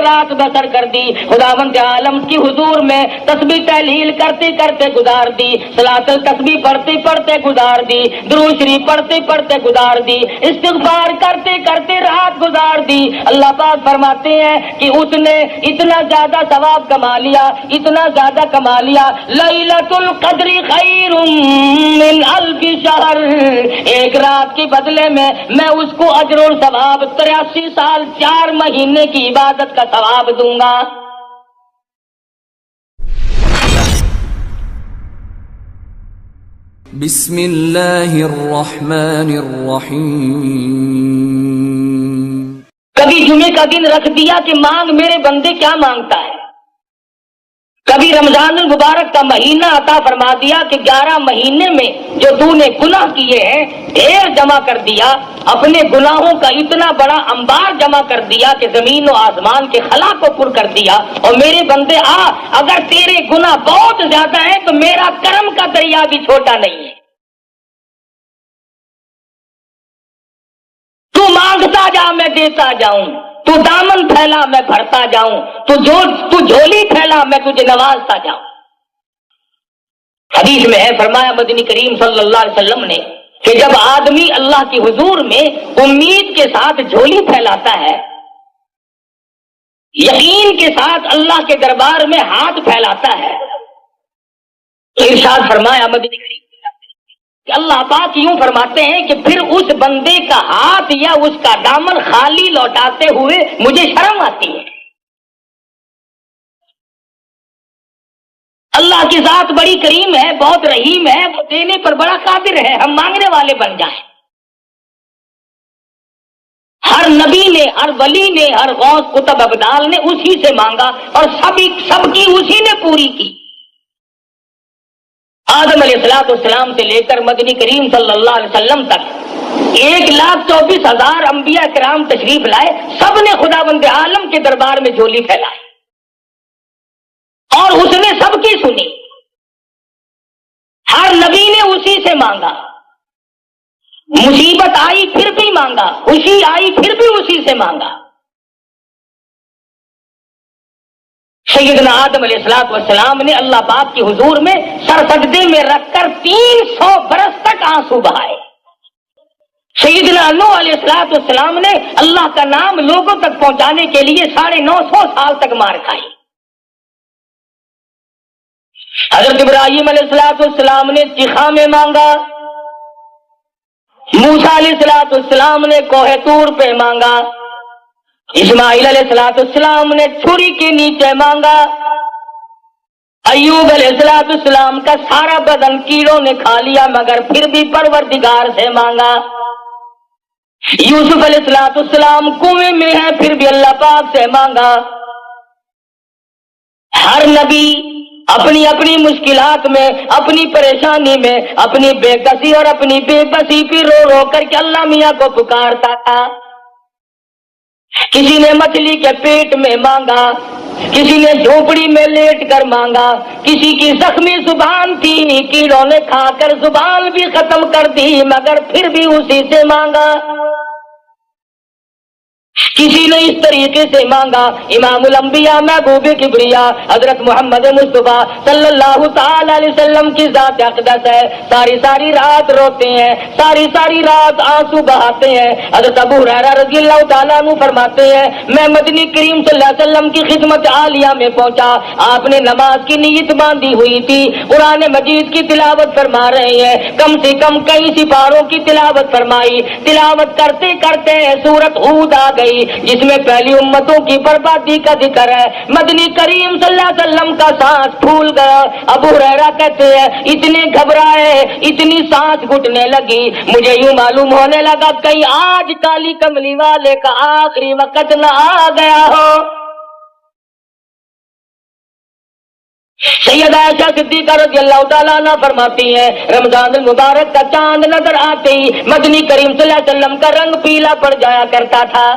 رات بسر کر دی، خداوند عالم کی حضور میں تسبیح تحلیل کرتے کرتے گزار دی، صلاۃ التسبیح پڑھتے پڑھتے گزار دی، درود شریف پڑھتے پڑھتے گزار دی، استغفار کرتے کرتے رات گزار دی۔ اللہ پاک فرماتے ہیں کہ اس نے اتنا زیادہ ثواب کما لیا، اتنا زیادہ کما لیا، لیلۃ القدر خیر من الف شہر، ایک رات کے بدلے میں اس کو اجر و ثواب 83 سال 4 مہینے کی عبادت کا ثواب دوں گا۔ بسم اللہ الرحمن الرحیم۔ کبھی جمعے کا دن رکھ دیا کہ مانگ میرے بندے کیا مانگتا ہے، کبھی رمضان المبارک کا مہینہ عطا فرما دیا کہ 11 مہینے میں جو تو نے گناہ کیے ہیں ڈھیر جمع کر دیا، اپنے گناہوں کا اتنا بڑا انبار جمع کر دیا کہ زمین و آسمان کے خلا کو پر کر دیا، اور میرے بندے اگر تیرے گناہ بہت زیادہ ہیں تو میرا کرم کا دریا بھی چھوٹا نہیں ہے، تو مانگتا جا میں دیتا جاؤں، تو دامن پھیلا میں بھرتا جاؤں، تو جھولی پھیلا میں تجھے نوازتا جاؤں۔ حدیث میں ہے، فرمایا مدنی کریم صلی اللہ علیہ وسلم نے کہ جب آدمی اللہ کی حضور میں امید کے ساتھ جھولی پھیلاتا ہے، یقین کے ساتھ اللہ کے دربار میں ہاتھ پھیلاتا ہے، تو ارشاد فرمایا مدنی کریم کہ اللہ پاک یوں فرماتے ہیں کہ پھر اس بندے کا ہاتھ یا اس کا دامن خالی لوٹاتے ہوئے مجھے شرم آتی ہے۔ اللہ کی ذات بڑی کریم ہے، بہت رحیم ہے، وہ دینے پر بڑا قادر ہے، ہم مانگنے والے بن جائیں۔ ہر نبی نے، ہر ولی نے، ہر غوث قطب ابدال نے اسی سے مانگا اور سب کی اسی نے پوری کی۔ آدم علیہ السلام سے لے کر مدنی کریم صلی اللہ علیہ وسلم تک 1,24,000 انبیاء کرام تشریف لائے، سب نے خداوند عالم کے دربار میں جھولی پھیلائی اور اس نے سب کی سنی۔ ہر نبی نے اسی سے مانگا، مصیبت آئی پھر بھی مانگا، خوشی آئی پھر بھی اسی سے مانگا۔ سیدنا آدم علیہ السلام نے اللہ پاک کی حضور میں سر سجدے میں رکھ کر 300 برس تک آنسو بہائے۔ سیدنا نوح علیہ السلام نے اللہ کا نام لوگوں تک پہنچانے کے لیے 950 سال تک مار کھائی۔ حضرت ابراہیم علیہ السلام نے چیخا میں مانگا، موسیٰ علیہ السلام نے کوہ طور پہ مانگا، اسماعیل علیہ السلام نے چھری کے نیچے مانگا، ایوب علیہ السلام کا سارا بدن کیڑوں نے کھا لیا مگر پھر بھی پروردگار سے مانگا، یوسف علیہ السلام کنویں میں ہے پھر بھی اللہ پاک سے مانگا۔ ہر نبی اپنی اپنی مشکلات میں، اپنی پریشانی میں، اپنی بے کسی اور اپنی بے بسی پہ رو رو کر کے اللہ میاں کو پکارتا تھا۔ کسی نے مچھلی کے پیٹ میں مانگا، کسی نے جھونپڑی میں لیٹ کر مانگا، کسی کی زخمی زبان تھی، کیڑوں نے کھا کر زبان بھی ختم کر دی مگر پھر بھی اسی سے مانگا۔ کسی نے اس طریقے سے مانگا، امام الانبیاء محبوب کبریا حضرت محمد مصطفیٰ صلی اللہ تعالی علیہ وسلم کی ذات اقدس ہے، ساری رات روتے ہیں، ساری رات آنسو بہاتے ہیں۔ حضرت ابو ہریرہ رضی اللہ تعالیٰ عنہ فرماتے ہیں میں مدنی کریم صلی اللہ علیہ وسلم کی خدمت عالیہ میں پہنچا، آپ نے نماز کی نیت باندھی ہوئی تھی، قرآن مجید کی تلاوت فرما رہے ہیں، کم سے کم کئی سپاروں کی تلاوت فرمائی، تلاوت کرتے کرتے سورۃ ہود آ گئی جس میں پہلی امتوں کی بربادی کا ذکر ہے۔ مدنی کریم صلی اللہ علیہ وسلم کا سانس پھول گیا۔ ابو ہریرہ کہتے ہیں اتنے گھبرائے، اتنی سانس گھٹنے لگی، مجھے یوں معلوم ہونے لگا کہیں آج کالی کملی والے کا آخری وقت نہ آ گیا ہو۔ سیدہ عائشہ صدیقہ رضی اللہ تعالیٰ عنہ فرماتی ہیں رمضان المبارک کا چاند نظر آتے ہی مدنی کریم صلی اللہ علیہ وسلم کا رنگ پیلا پڑ جایا کرتا تھا،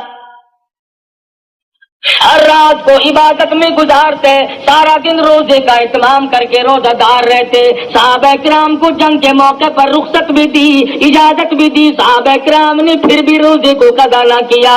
ہر رات کو عبادت میں گزارتے، سارا دن روزے کا اہتمام کر کے روزہ دار رہتے۔ صحابہ کرام کو جنگ کے موقع پر رخصت بھی دی، اجازت بھی دی، صحابہ کرام نے پھر بھی روزے کو قضا نہ کیا۔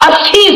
80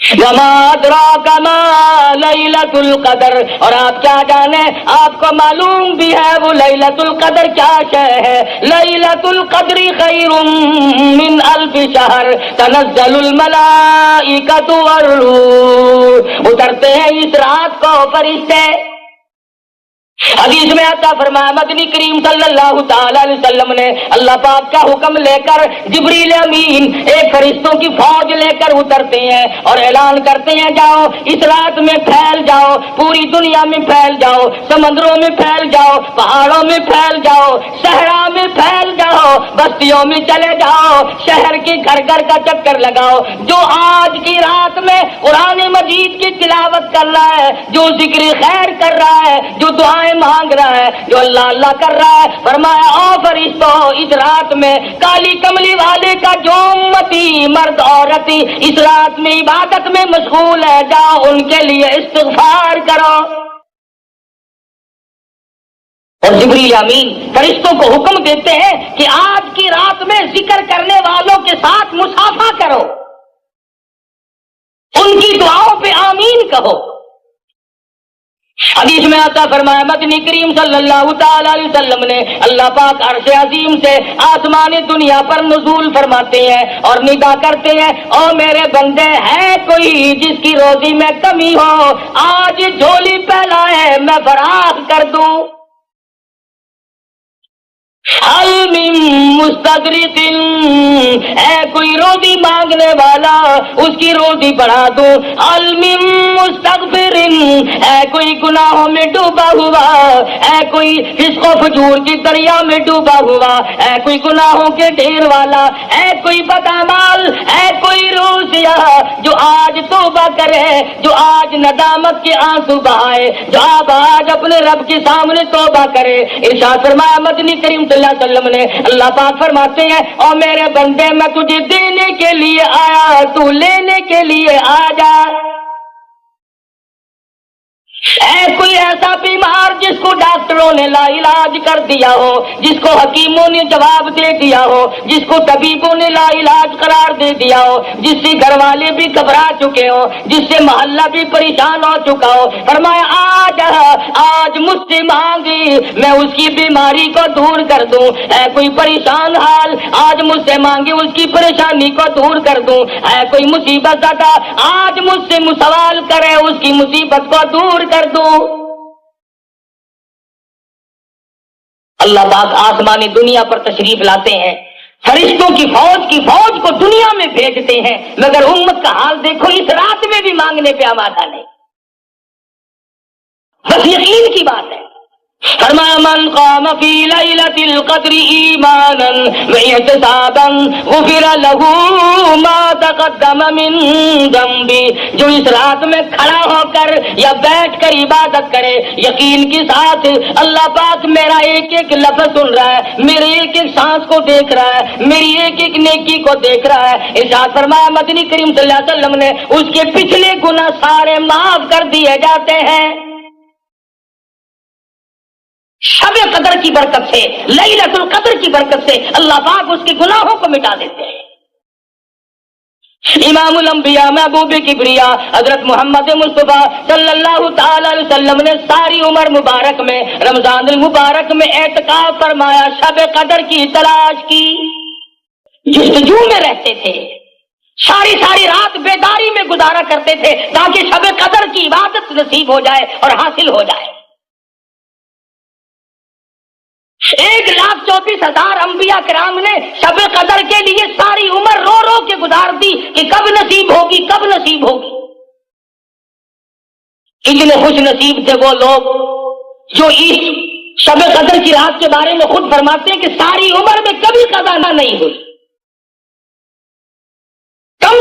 وما أدراك ما ليلة القدر، اور آپ کیا جانے، آپ کو معلوم بھی ہے وہ لیلۃ القدر کیا شے ہے۔ لیلۃ القدر خیر من الف شہر تنزل الملائکۃ والروح، اترتے ہیں اس رات کو فرشتے۔ حدیث میں آتا فرمایا مدنی کریم صلی اللہ تعالی علیہ وسلم نے اللہ پاک کا حکم لے کر جبریل امین ایک فرشتوں کی فوج لے کر اترتے ہیں اور اعلان کرتے ہیں جاؤ اس رات میں پھیل جاؤ، پوری دنیا میں پھیل جاؤ، سمندروں میں پھیل جاؤ، پہاڑوں میں پھیل جاؤ، صحرا میں پھیل جاؤ، بستیوں میں چلے جاؤ، شہر کے گھر گھر کا چکر لگاؤ۔ جو آج کی رات میں قرآن مجید کی تلاوت کر رہا ہے، جو ذکر خیر کر رہا ہے، جو دعائیں مانگ رہا ہے، جو اللہ اللہ کر رہا ہے، فرمایا او فرشتوں اس رات میں کالی کملی والے کا جو امتی مرد عورت اس رات میں عبادت میں مشغول ہے، جاؤ ان کے لیے استغفار کرو۔ اور جبریل امین فرشتوں کو حکم دیتے ہیں کہ آج کی رات میں ذکر کرنے والوں کے ساتھ مصافحہ کرو، ان کی دعاؤں پہ آمین کہو۔ حدیث میں آتا فرمایا مدنی کریم صلی اللہ تعالی علیہ وسلم نے اللہ پاک عرش عظیم سے آسمان دنیا پر نزول فرماتے ہیں اور ندا کرتے ہیں، او میرے بندے ہے کوئی جس کی روزی میں کمی ہو، آج جھولی پھیلائے میں فراخ کر دوں۔ حل من مستغرق، ہے کوئی روزی مانگنے والا اس کی روزی بڑھا دوں۔ حل من مستغفر، ہے کوئی گناہوں میں ڈوبا ہوا، ہے کوئی فسق و فجور کی دریا میں ڈوبا ہوا، ہے کوئی گناہوں کے ڈھیر والا، ہے کوئی بدعمال، ہے کوئی روح سیاہ جو آج توبہ کرے، جو آج ندامت کے آنسو بہائے، جو آج اپنے رب کے سامنے توبہ کرے۔ ارشاد فرمایا مدنی کریم صلی اللہ علیہ وسلم نے اللہ پاک فرماتے ہیں او میرے بندے میں تجھے دینے کے لیے آیا، تو لینے کے لیے آ جا۔ اے کوئی ایسا بیمار جس کو ڈاکٹروں نے لا علاج کر دیا ہو، جس کو حکیموں نے جواب دے دیا ہو، جس کو طبیبوں نے لا علاج قرار دے دیا ہو، جس سے گھر والے بھی گھبرا چکے ہو، جس سے محلہ بھی پریشان ہو چکا ہو، فرمایا آج مجھ سے مانگی میں اس کی بیماری کو دور کر دوں۔ اے کوئی پریشان حال آج مجھ سے مانگے اس کی پریشانی کو دور کر دوں۔ اے کوئی مصیبت زدہ آج مجھ سے سوال کرے اس کی مصیبت کو دور کر دوں۔ اللہ پاک آسمانی دنیا پر تشریف لاتے ہیں، فرشتوں کی فوج کو دنیا میں بھیجتے ہیں، مگر امت کا حال دیکھو اس رات میں بھی مانگنے پہ آمادہ نہیں۔ بس یقین کی بات ہے۔ فرمایا من قام فی لیلۃ القدر ایمانا واحتسابا غفر له ما تقدم من ذنبہ، جو اس رات میں کھڑا ہو کر یا بیٹھ کر عبادت کرے یقین کے ساتھ اللہ پاک میرا ایک ایک لفظ سن رہا ہے، میرے ایک ایک سانس کو دیکھ رہا ہے، میری ایک ایک نیکی کو دیکھ رہا ہے۔ ارشاد فرمایا مدنی کریم صلی اللہ علیہ وسلم نے اس کے پچھلے گناہ سارے معاف کر دیے جاتے ہیں۔ شب قدر کی برکت سے، لیلۃ القدر کی برکت سے اللہ پاک اس کے گناہوں کو مٹا دیتے ہیں۔ امام الانبیاء محبوب کبریا حضرت محمد مصطفیٰ صلی اللہ تعالی علیہ وسلم نے ساری عمر مبارک میں رمضان المبارک میں اعتکاف فرمایا، شب قدر کی تلاش کی، جستجو میں رہتے تھے، ساری رات بیداری میں گزارا کرتے تھے تاکہ شب قدر کی عبادت نصیب ہو جائے اور حاصل ہو جائے۔ 1,24,000 انبیاء کرام نے شب قدر کے لیے ساری عمر رو رو کے گزار دی کہ کب نصیب ہوگی، کب نصیب ہوگی۔ اتنے خوش نصیب تھے وہ لوگ جو اس شب قدر کی رات کے بارے میں خود فرماتے ہیں کہ ساری عمر میں کبھی قضا نہیں ہوئی۔ کم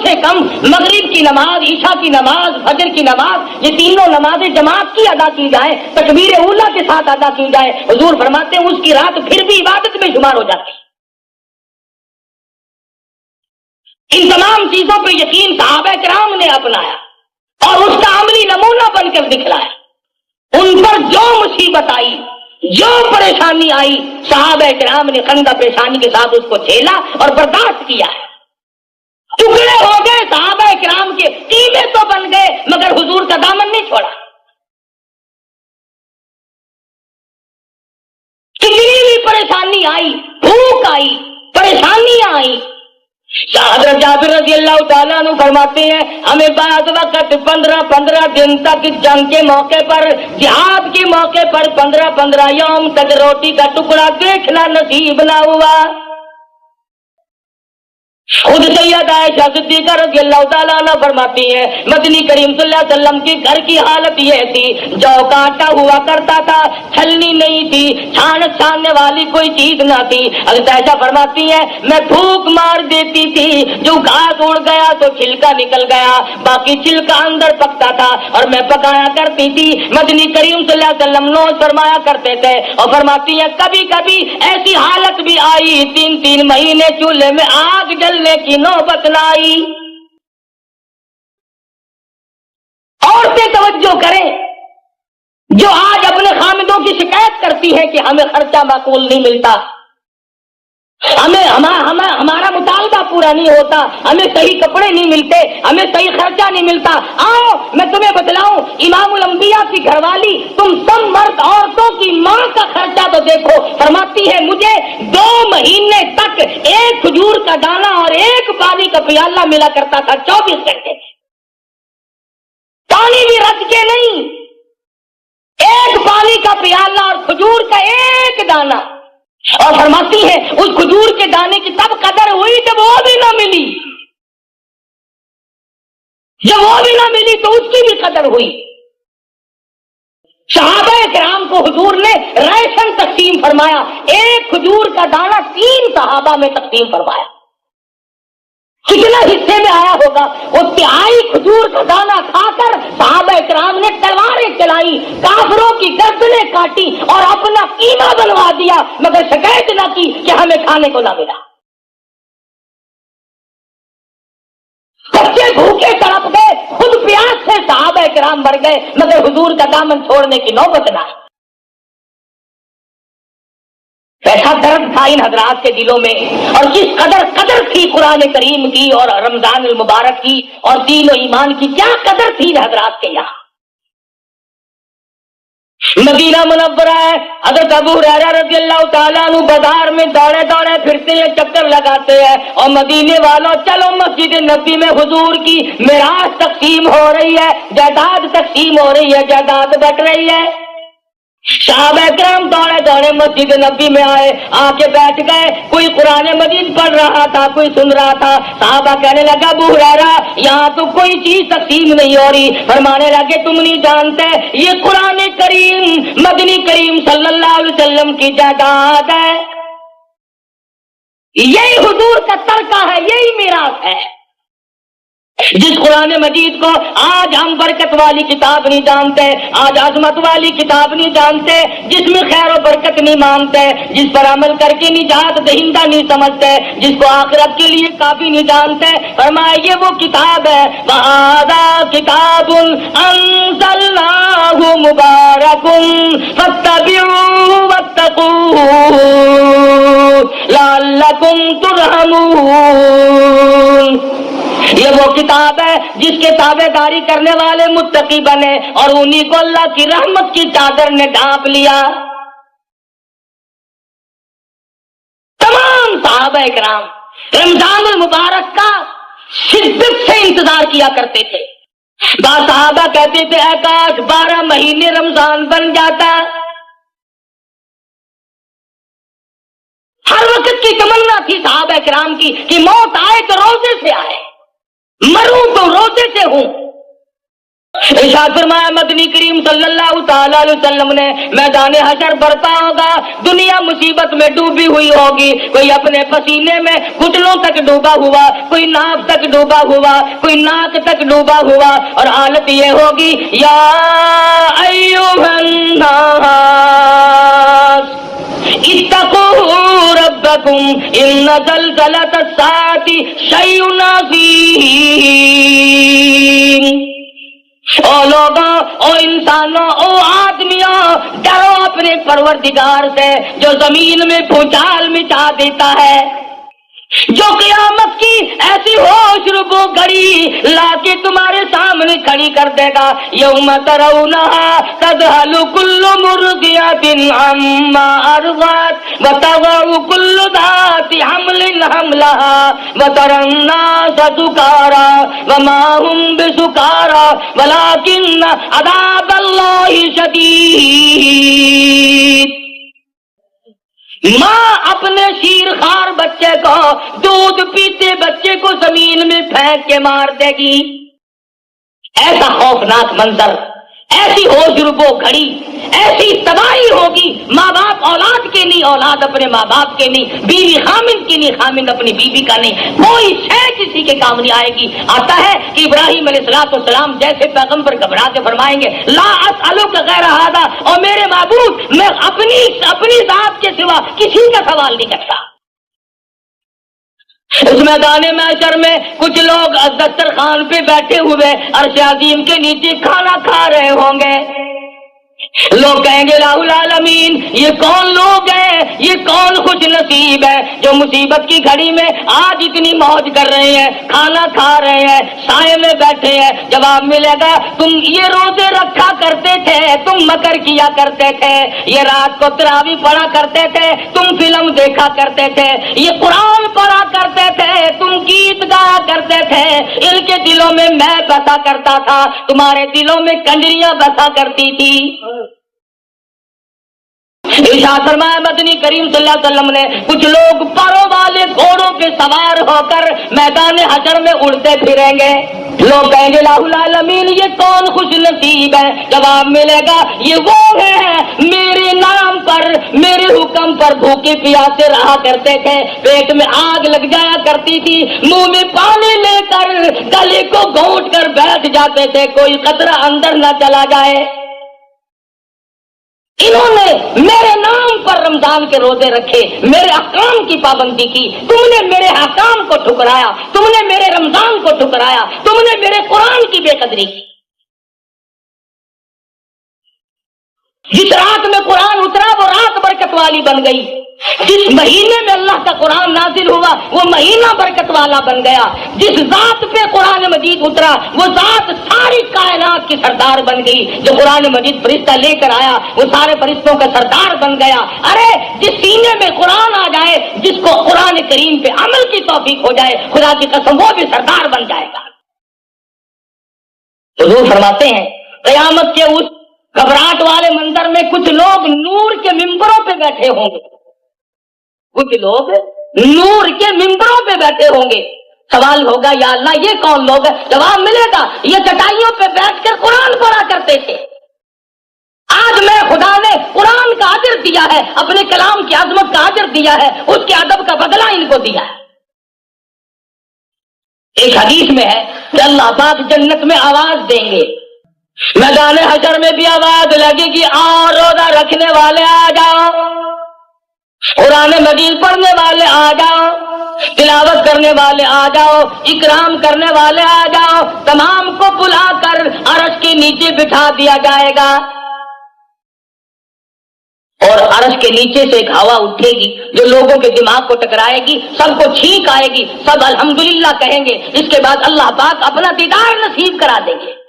سے کم مغرب کی نماز، عشاء کی نماز، فجر کی نماز، یہ تینوں نمازیں جماعت کی ادا کی جائے، تکبیر اولیٰ کے ساتھ ادا کی جائے، حضور فرماتے ہیں اس کی رات پھر بھی عبادت میں شمار ہو جاتی۔ ان تمام چیزوں پہ یقین صحابہ کرام نے اپنایا اور اس کا عملی نمونہ بن کر دکھلایا۔ ان پر جو مصیبت آئی، جو پریشانی آئی، صحابہ کرام نے خندہ پیشانی کے ساتھ اس کو جھیلا اور برداشت کیا ہے۔ ٹکڑے ہو گئے صحابہ کرام کے، قیمے تو بن گئے مگر حضور کا دامن نہیں چھوڑا. کتنی بھی پریشانی آئی، بھوک آئی، پریشانیاں آئی، حضرت جابر رضی اللہ تعالیٰ عنہ فرماتے ہیں ہمیں بعض وقت 15 دن تک جنگ کے موقع پر، جہاد کے موقع پر 15 یوم تک روٹی کا ٹکڑا دیکھنا نصیب نہ ہوا. خود سید عائشہ صدیقہ رضی اللہ تعالیٰ عنہ فرماتی ہے مدنی کریم صلی اللہ علیہ وسلم کے گھر کی حالت یہ تھی، جو کا آٹا ہوا کرتا تھا، چھلنی نہیں تھی، چھاننے والی کوئی چیز نہ تھی. حضرت عائشہ فرماتی ہے میں پھونک مار دیتی تھی، جو گھاس اڑ گیا تو چھلکا نکل گیا، باقی چھلکا اندر پکتا تھا اور میں پکایا کرتی تھی. مدنی کریم صلی اللہ علیہ وسلم نوش فرمایا کرتے تھے اور فرماتی ہے کبھی کبھی ایسی حالت بھی آئی 3 مہینے چولہے میں آگ جلنے کی نوبت نہ آئی. عورتیں توجہ کریں جو آج اپنے خامدوں کی شکایت کرتی ہے کہ ہمیں خرچہ معقول نہیں ملتا، ہمارا مطالبہ پورا نہیں ہوتا، ہمیں صحیح کپڑے نہیں ملتے، ہمیں صحیح خرچہ نہیں ملتا. آؤ میں تمہیں بتلاؤں، امام الانبیاء کی گھر والی تم سب مرد عورتوں کی ماں کا خرچہ تو دیکھو. فرماتی ہے مجھے 2 مہینے تک ایک کھجور کا دانہ اور ایک پانی کا پیالہ ملا کرتا تھا 24 گھنٹے میں. پانی بھی رج کے نہیں، ایک پانی کا پیالہ اور کھجور کا ایک دانہ. اور فرماتی ہے اس کھجور کے دانے کی تب قدر ہوئی جب وہ بھی نہ ملی، جب وہ بھی نہ ملی تو اس کی بھی قدر ہوئی. صحابہ کرام کو حضور نے ریشن تقسیم فرمایا، ایک کھجور کا دانہ 3 صحابہ میں تقسیم فرمایا. کتنا حصے میں آیا ہوگا؟ وہ 3 کھجور کا دانہ کھا کر صحابہ کرام نے تلواریں چلائی، کافروں کی گردنیں کاٹی اور اپنا قیمہ بنوا دیا، مگر شکایت نہ کی کہ ہمیں کھانے کو نہ ملا. بچے بھوکے تڑپ گئے، خود پیاس سے صحابہ کرام مر گئے مگر حضور کا دامن چھوڑنے کی نوبت نہ. ایسا درد تھا ان حضرات کے دلوں میں، اور کس قدر تھی قرآن کریم کی اور رمضان المبارک کی اور دین و ایمان کی، کیا قدر تھی ان حضرات کے یہاں. مدینہ منورہ ہے، حضرت ابو ہریرہ رضی اللہ تعالیٰ عنہ بازار میں دوڑے پھرتے ہیں، چکر لگاتے ہیں اور مدینے والوں چلو مسجد نبی میں حضور کی میراث تقسیم ہو رہی ہے، جائیداد تقسیم ہو رہی ہے، جائیداد بٹ رہی ہے. صحابہ کرام دوڑے مسجد نبی میں آئے، آ کے بیٹھ گئے. کوئی قرآن مجید پڑھ رہا تھا، کوئی سن رہا تھا. صحابہ کہنے لگا ابو ہریرہ یہاں تو کوئی چیز تقسیم نہیں ہو رہی. فرمانے لگے تم نہیں جانتے یہ قرآن کریم مدنی کریم صلی اللہ علیہ وسلم کی جائیداد ہے، یہی حضور کا ترکہ ہے، یہی میراث ہے. جس قرآن مجید کو آج ہم برکت والی کتاب نہیں جانتے، آج عظمت والی کتاب نہیں جانتے، جس میں خیر و برکت نہیں مانتے، جس پر عمل کر کے نجات دہندہ نہیں سمجھتے، جس کو آخرت کے لیے کافی نہیں جانتے، فرمایا یہ وہ کتاب ہے وَهَذَا كِتَابٌ أَنزَلْنَاهُ مُبَارَكٌ فَاتَّبِعُوهُ وَاتَّقُوهُ لَعَلَّكُمْ تُرْحَمُونَ. یہ وہ کتاب ہے جس کے تابع داری کرنے والے متقی بنے اور انہی کو اللہ کی رحمت کی چادر نے ڈھانپ لیا. تمام صحابہ کرام رمضان المبارک کا شدت سے انتظار کیا کرتے تھے. بعض صحابہ کہتے تھے اے کاش 12 مہینے رمضان بن جاتا. ہر وقت کی تمنا تھی صحابہ کرام کی کہ موت آئے تو روزے سے آئے، مروں تو روزے سے ہوں. ارشاد فرمایا مدنی کریم صلی اللہ تعالی علیہ وسلم نے میدان حشر برپا ہوگا، دنیا مصیبت میں ڈوبی ہوئی ہوگی، کوئی اپنے پسینے میں گھٹنوں تک ڈوبا ہوا، کوئی ناف تک ڈوبا ہوا، کوئی ناک تک ڈوبا ہوا، اور حالت یہ ہوگی یا ایھا الناس اتقوا ربکم ان زلزلۃ الساعۃ شیء عظیم. او لوگوں، او انسانوں، او آدمیوں، ڈرو اپنے پروردگار سے جو زمین میں بھوچال مچا دیتا ہے. جو قیامت کی ایسی ہوش ربو گھڑی لا کے تمہارے سامنے کھڑی کر دے گا. یوم ترونہا تذہل کل مرضعۃ عما ارضعت وتضع کل ذات حمل حملہا وتری الناس سکارا وما هم بسکارا ولکن عذاب اللہ شدید. ماں اپنے شیرخوار بچے کو، دودھ پیتے بچے کو زمین میں پھینک کے مار دے گی. ایسا خوفناک منظر، ایسی ہوش ربو گھڑی، ایسی تباہی ہوگی. ماں باپ اولاد کے نہیں، اولاد اپنے ماں باپ کے نہیں، بیوی خامند کی نہیں، خامند اپنی بیوی کا نہیں، کوئی شے کسی کے کام نہیں آئے گی. آتا ہے کہ ابراہیم علیہ السلام جیسے پیغمبر گھبرا کے فرمائیں گے لا اسألک غیر ھذا، اور میرے معبود میں اپنی ذات کے سوا کسی کا سوال نہیں کرتا. اس میدان محشر میں کچھ لوگ دسترخوان پہ بیٹھے ہوئے عرش عظیم کے نیچے کھانا کھا رہے ہوں گے. لوگ کہیں گے الہ العالمین، یہ کون لوگ ہیں، یہ کون خوش نصیب ہے جو مصیبت کی گھڑی میں آج اتنی موج کر رہے ہیں، کھانا کھا رہے ہیں، سائے میں بیٹھے ہیں. جواب ملے گا تم یہ روزے رکھا کرتے تھے، تم مکر کیا کرتے تھے، یہ رات کو تراویح پڑھا کرتے تھے، تم فلم دیکھا کرتے تھے، یہ قرآن پڑھا کرتے تھے، تم گیت گایا کرتے تھے. ان کے دلوں میں میں بسا کرتا تھا، تمہارے دلوں میں کنجریاں بسا کرتی تھی. ارشاد فرمایا مدنی کریم صلی اللہ علیہ وسلم نے کچھ لوگ پروں والے گھوڑوں پہ سوار ہو کر میدان حشر میں اڑتے پھریں گے. لوگ کہیں گے الہ العالمین یہ کون خوش نصیب ہے. جواب ملے گا یہ وہ ہیں میرے نام پر، میرے حکم پر بھوکے پیاسے رہا کرتے تھے، پیٹ میں آگ لگ جایا کرتی تھی، منہ میں پانی لے کر گلے کو گھونٹ کر بیٹھ جاتے تھے کوئی قطرہ اندر نہ چلا جائے. انہوں نے میرے نام پر رمضان کے روزے رکھے، میرے احکام کی پابندی کی، تم نے میرے احکام کو ٹھکرایا، تم نے میرے رمضان کو ٹھکرایا، تم نے میرے قرآن کی بے قدری کی. جس رات میں قرآن اترا وہ رات برکت والی بن گئی، جس مہینے میں اللہ کا قرآن نازل ہوا وہ مہینہ برکت والا بن گیا، جس ذات پہ قرآن مجید اترا وہ ذات ساری کائنات کی سردار بن گئی. جو قرآن مجید فرشتہ لے کر آیا وہ سارے فرشتوں کا سردار بن گیا. ارے جس سینے میں قرآن آ جائے، جس کو قرآن کریم پہ عمل کی توفیق ہو جائے، خدا کی قسم وہ بھی سردار بن جائے گا. حضور فرماتے ہیں قیامت کے اس گھبراہٹ والے منظر میں کچھ لوگ نور کے ممبروں پہ بیٹھے ہوں گے، کچھ لوگ نور کے ممبروں پہ بیٹھے ہوں گے. سوال ہوگا یا اللہ یہ کون لوگ ہیں؟ جواب ملے گا یہ چٹائیوں پہ بیٹھ کر قرآن پڑھا کرتے تھے. آج میں خدا نے قرآن کا اجر دیا ہے، اپنے کلام کی عظمت کا اجر دیا ہے، اس کے ادب کا بدلہ ان کو دیا ہے. ایک حدیث میں ہے کہ اللہ پاک جنت میں آواز دیں گے، میدان حشر میں بھی آواز لگے گی آؤ روزہ رکھنے والے آ جاؤ، قرآن مجید پڑھنے والے آ جاؤ، تلاوت کرنے والے آ جاؤ، اکرام کرنے والے آ جاؤ. تمام کو بلا کر عرش کے نیچے بٹھا دیا جائے گا اور عرش کے نیچے سے ایک ہوا اٹھے گی جو لوگوں کے دماغ کو ٹکرائے گی، سب کو چھینک آئے گی، سب الحمدللہ کہیں گے. اس کے بعد اللہ پاک اپنا دیدار نصیب کرا دیں گے.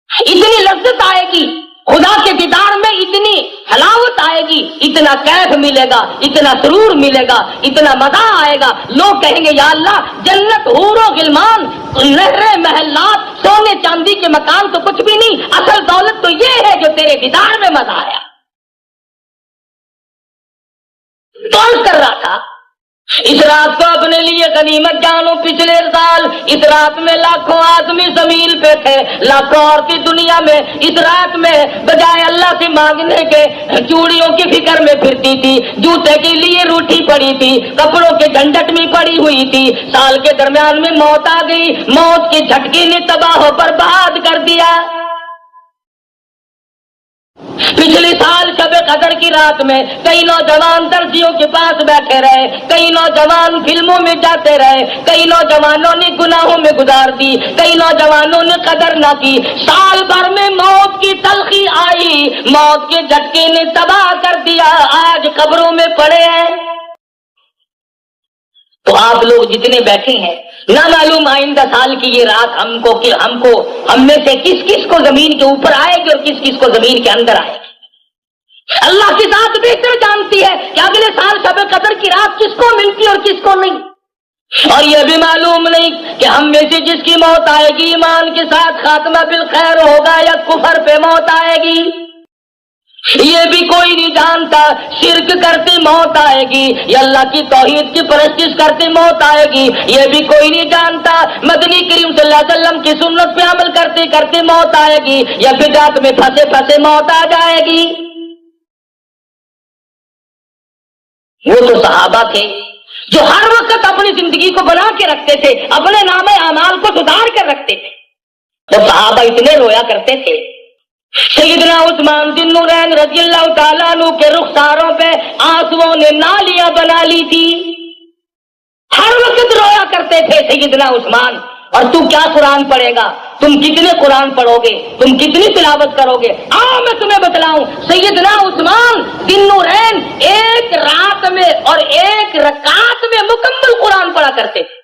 اتنی لذت آئے گی خدا کے دیدار میں، اتنی حلاوت آئے گی، اتنا کیف ملے گا، اتنا سرور ملے گا، اتنا مزہ آئے گا. لوگ کہیں گے یا اللہ جنت حور و غلمان، نہریں، محلات، سونے چاندی کے مکان تو کچھ بھی نہیں، اصل دولت تو یہ ہے جو تیرے دیدار میں مزہ آیا. تو عرض کر رہا تھا اس رات کو اپنے لیے غنیمت جانو. پچھلے سال اس رات میں لاکھوں آدمی زمین پہ تھے، لاکھوں عورتیں دنیا میں اس رات میں بجائے اللہ سے مانگنے کے چوڑیوں کی فکر میں پھرتی تھی، جوتے کے لیے روٹھی پڑی تھی، کپڑوں کے جھنجٹ میں پڑی ہوئی تھی. سال کے درمیان میں موت آ گئی، موت کے جھٹکے نے تباہ و برباد کر دیا. پچھلے سال شب قدر کی رات میں کئی نوجوان درزیوں کے پاس بیٹھے رہے، کئی نوجوان فلموں میں جاتے رہے، کئی نوجوانوں نے گناہوں میں گزار دی، کئی نوجوانوں نے قدر نہ کی. سال بھر میں موت کی تلخی آئی، موت کے جھٹکے نے تباہ کر دیا. آج قبروں میں پڑے ہیں. تو آپ لوگ جتنے بیٹھے ہیں، نہ معلوم آئندہ سال کی یہ رات ہم میں سے کس کس کو زمین کے اوپر آئے گی اور کس کس کو زمین کے اندر آئے گی۔ اللہ کی ذات بہتر جانتی ہے کہ اگلے سال شب قدر کی رات کس کو ملتی اور کس کو نہیں۔ اور یہ بھی معلوم نہیں کہ ہم میں سے جس کی موت آئے گی ایمان کے ساتھ خاتمہ بالخیر ہوگا یا کفر پہ موت آئے گی، یہ بھی کوئی نہیں جانتا۔ شرک کرتی موت آئے گی یا اللہ کی توحید کی پرستش کرتی موت آئے گی، یہ بھی کوئی نہیں جانتا۔ مدنی کریم صلی اللہ علیہ وسلم کی سنت پہ عمل کرتے کرتے موت آئے گی یا بدعت میں پھنسے پھنسے موت آ جائے گی۔ وہ تو صحابہ تھے جو ہر وقت اپنی زندگی کو بنا کے رکھتے تھے، اپنے نام اعمال کو سدھار کر رکھتے تھے۔ وہ صحابہ اتنے رویا کرتے تھے، سیدنا عثمان ذی النورین رضی اللہ تعالیٰ عنہ کے رخساروں پہ آنسوؤں نے نالیاں بنا لی تھی، ہر وقت رویا کرتے تھے سیدنا عثمان۔ اور تو کیا قرآن پڑھے گا، تم کتنے قرآن پڑھو گے، تم کتنی تلاوت کرو گے؟ آؤ میں تمہیں بتلاؤں، سیدنا عثمان ذی النورین ایک رات میں اور ایک رکعت میں مکمل قرآن پڑھا کرتے تھے،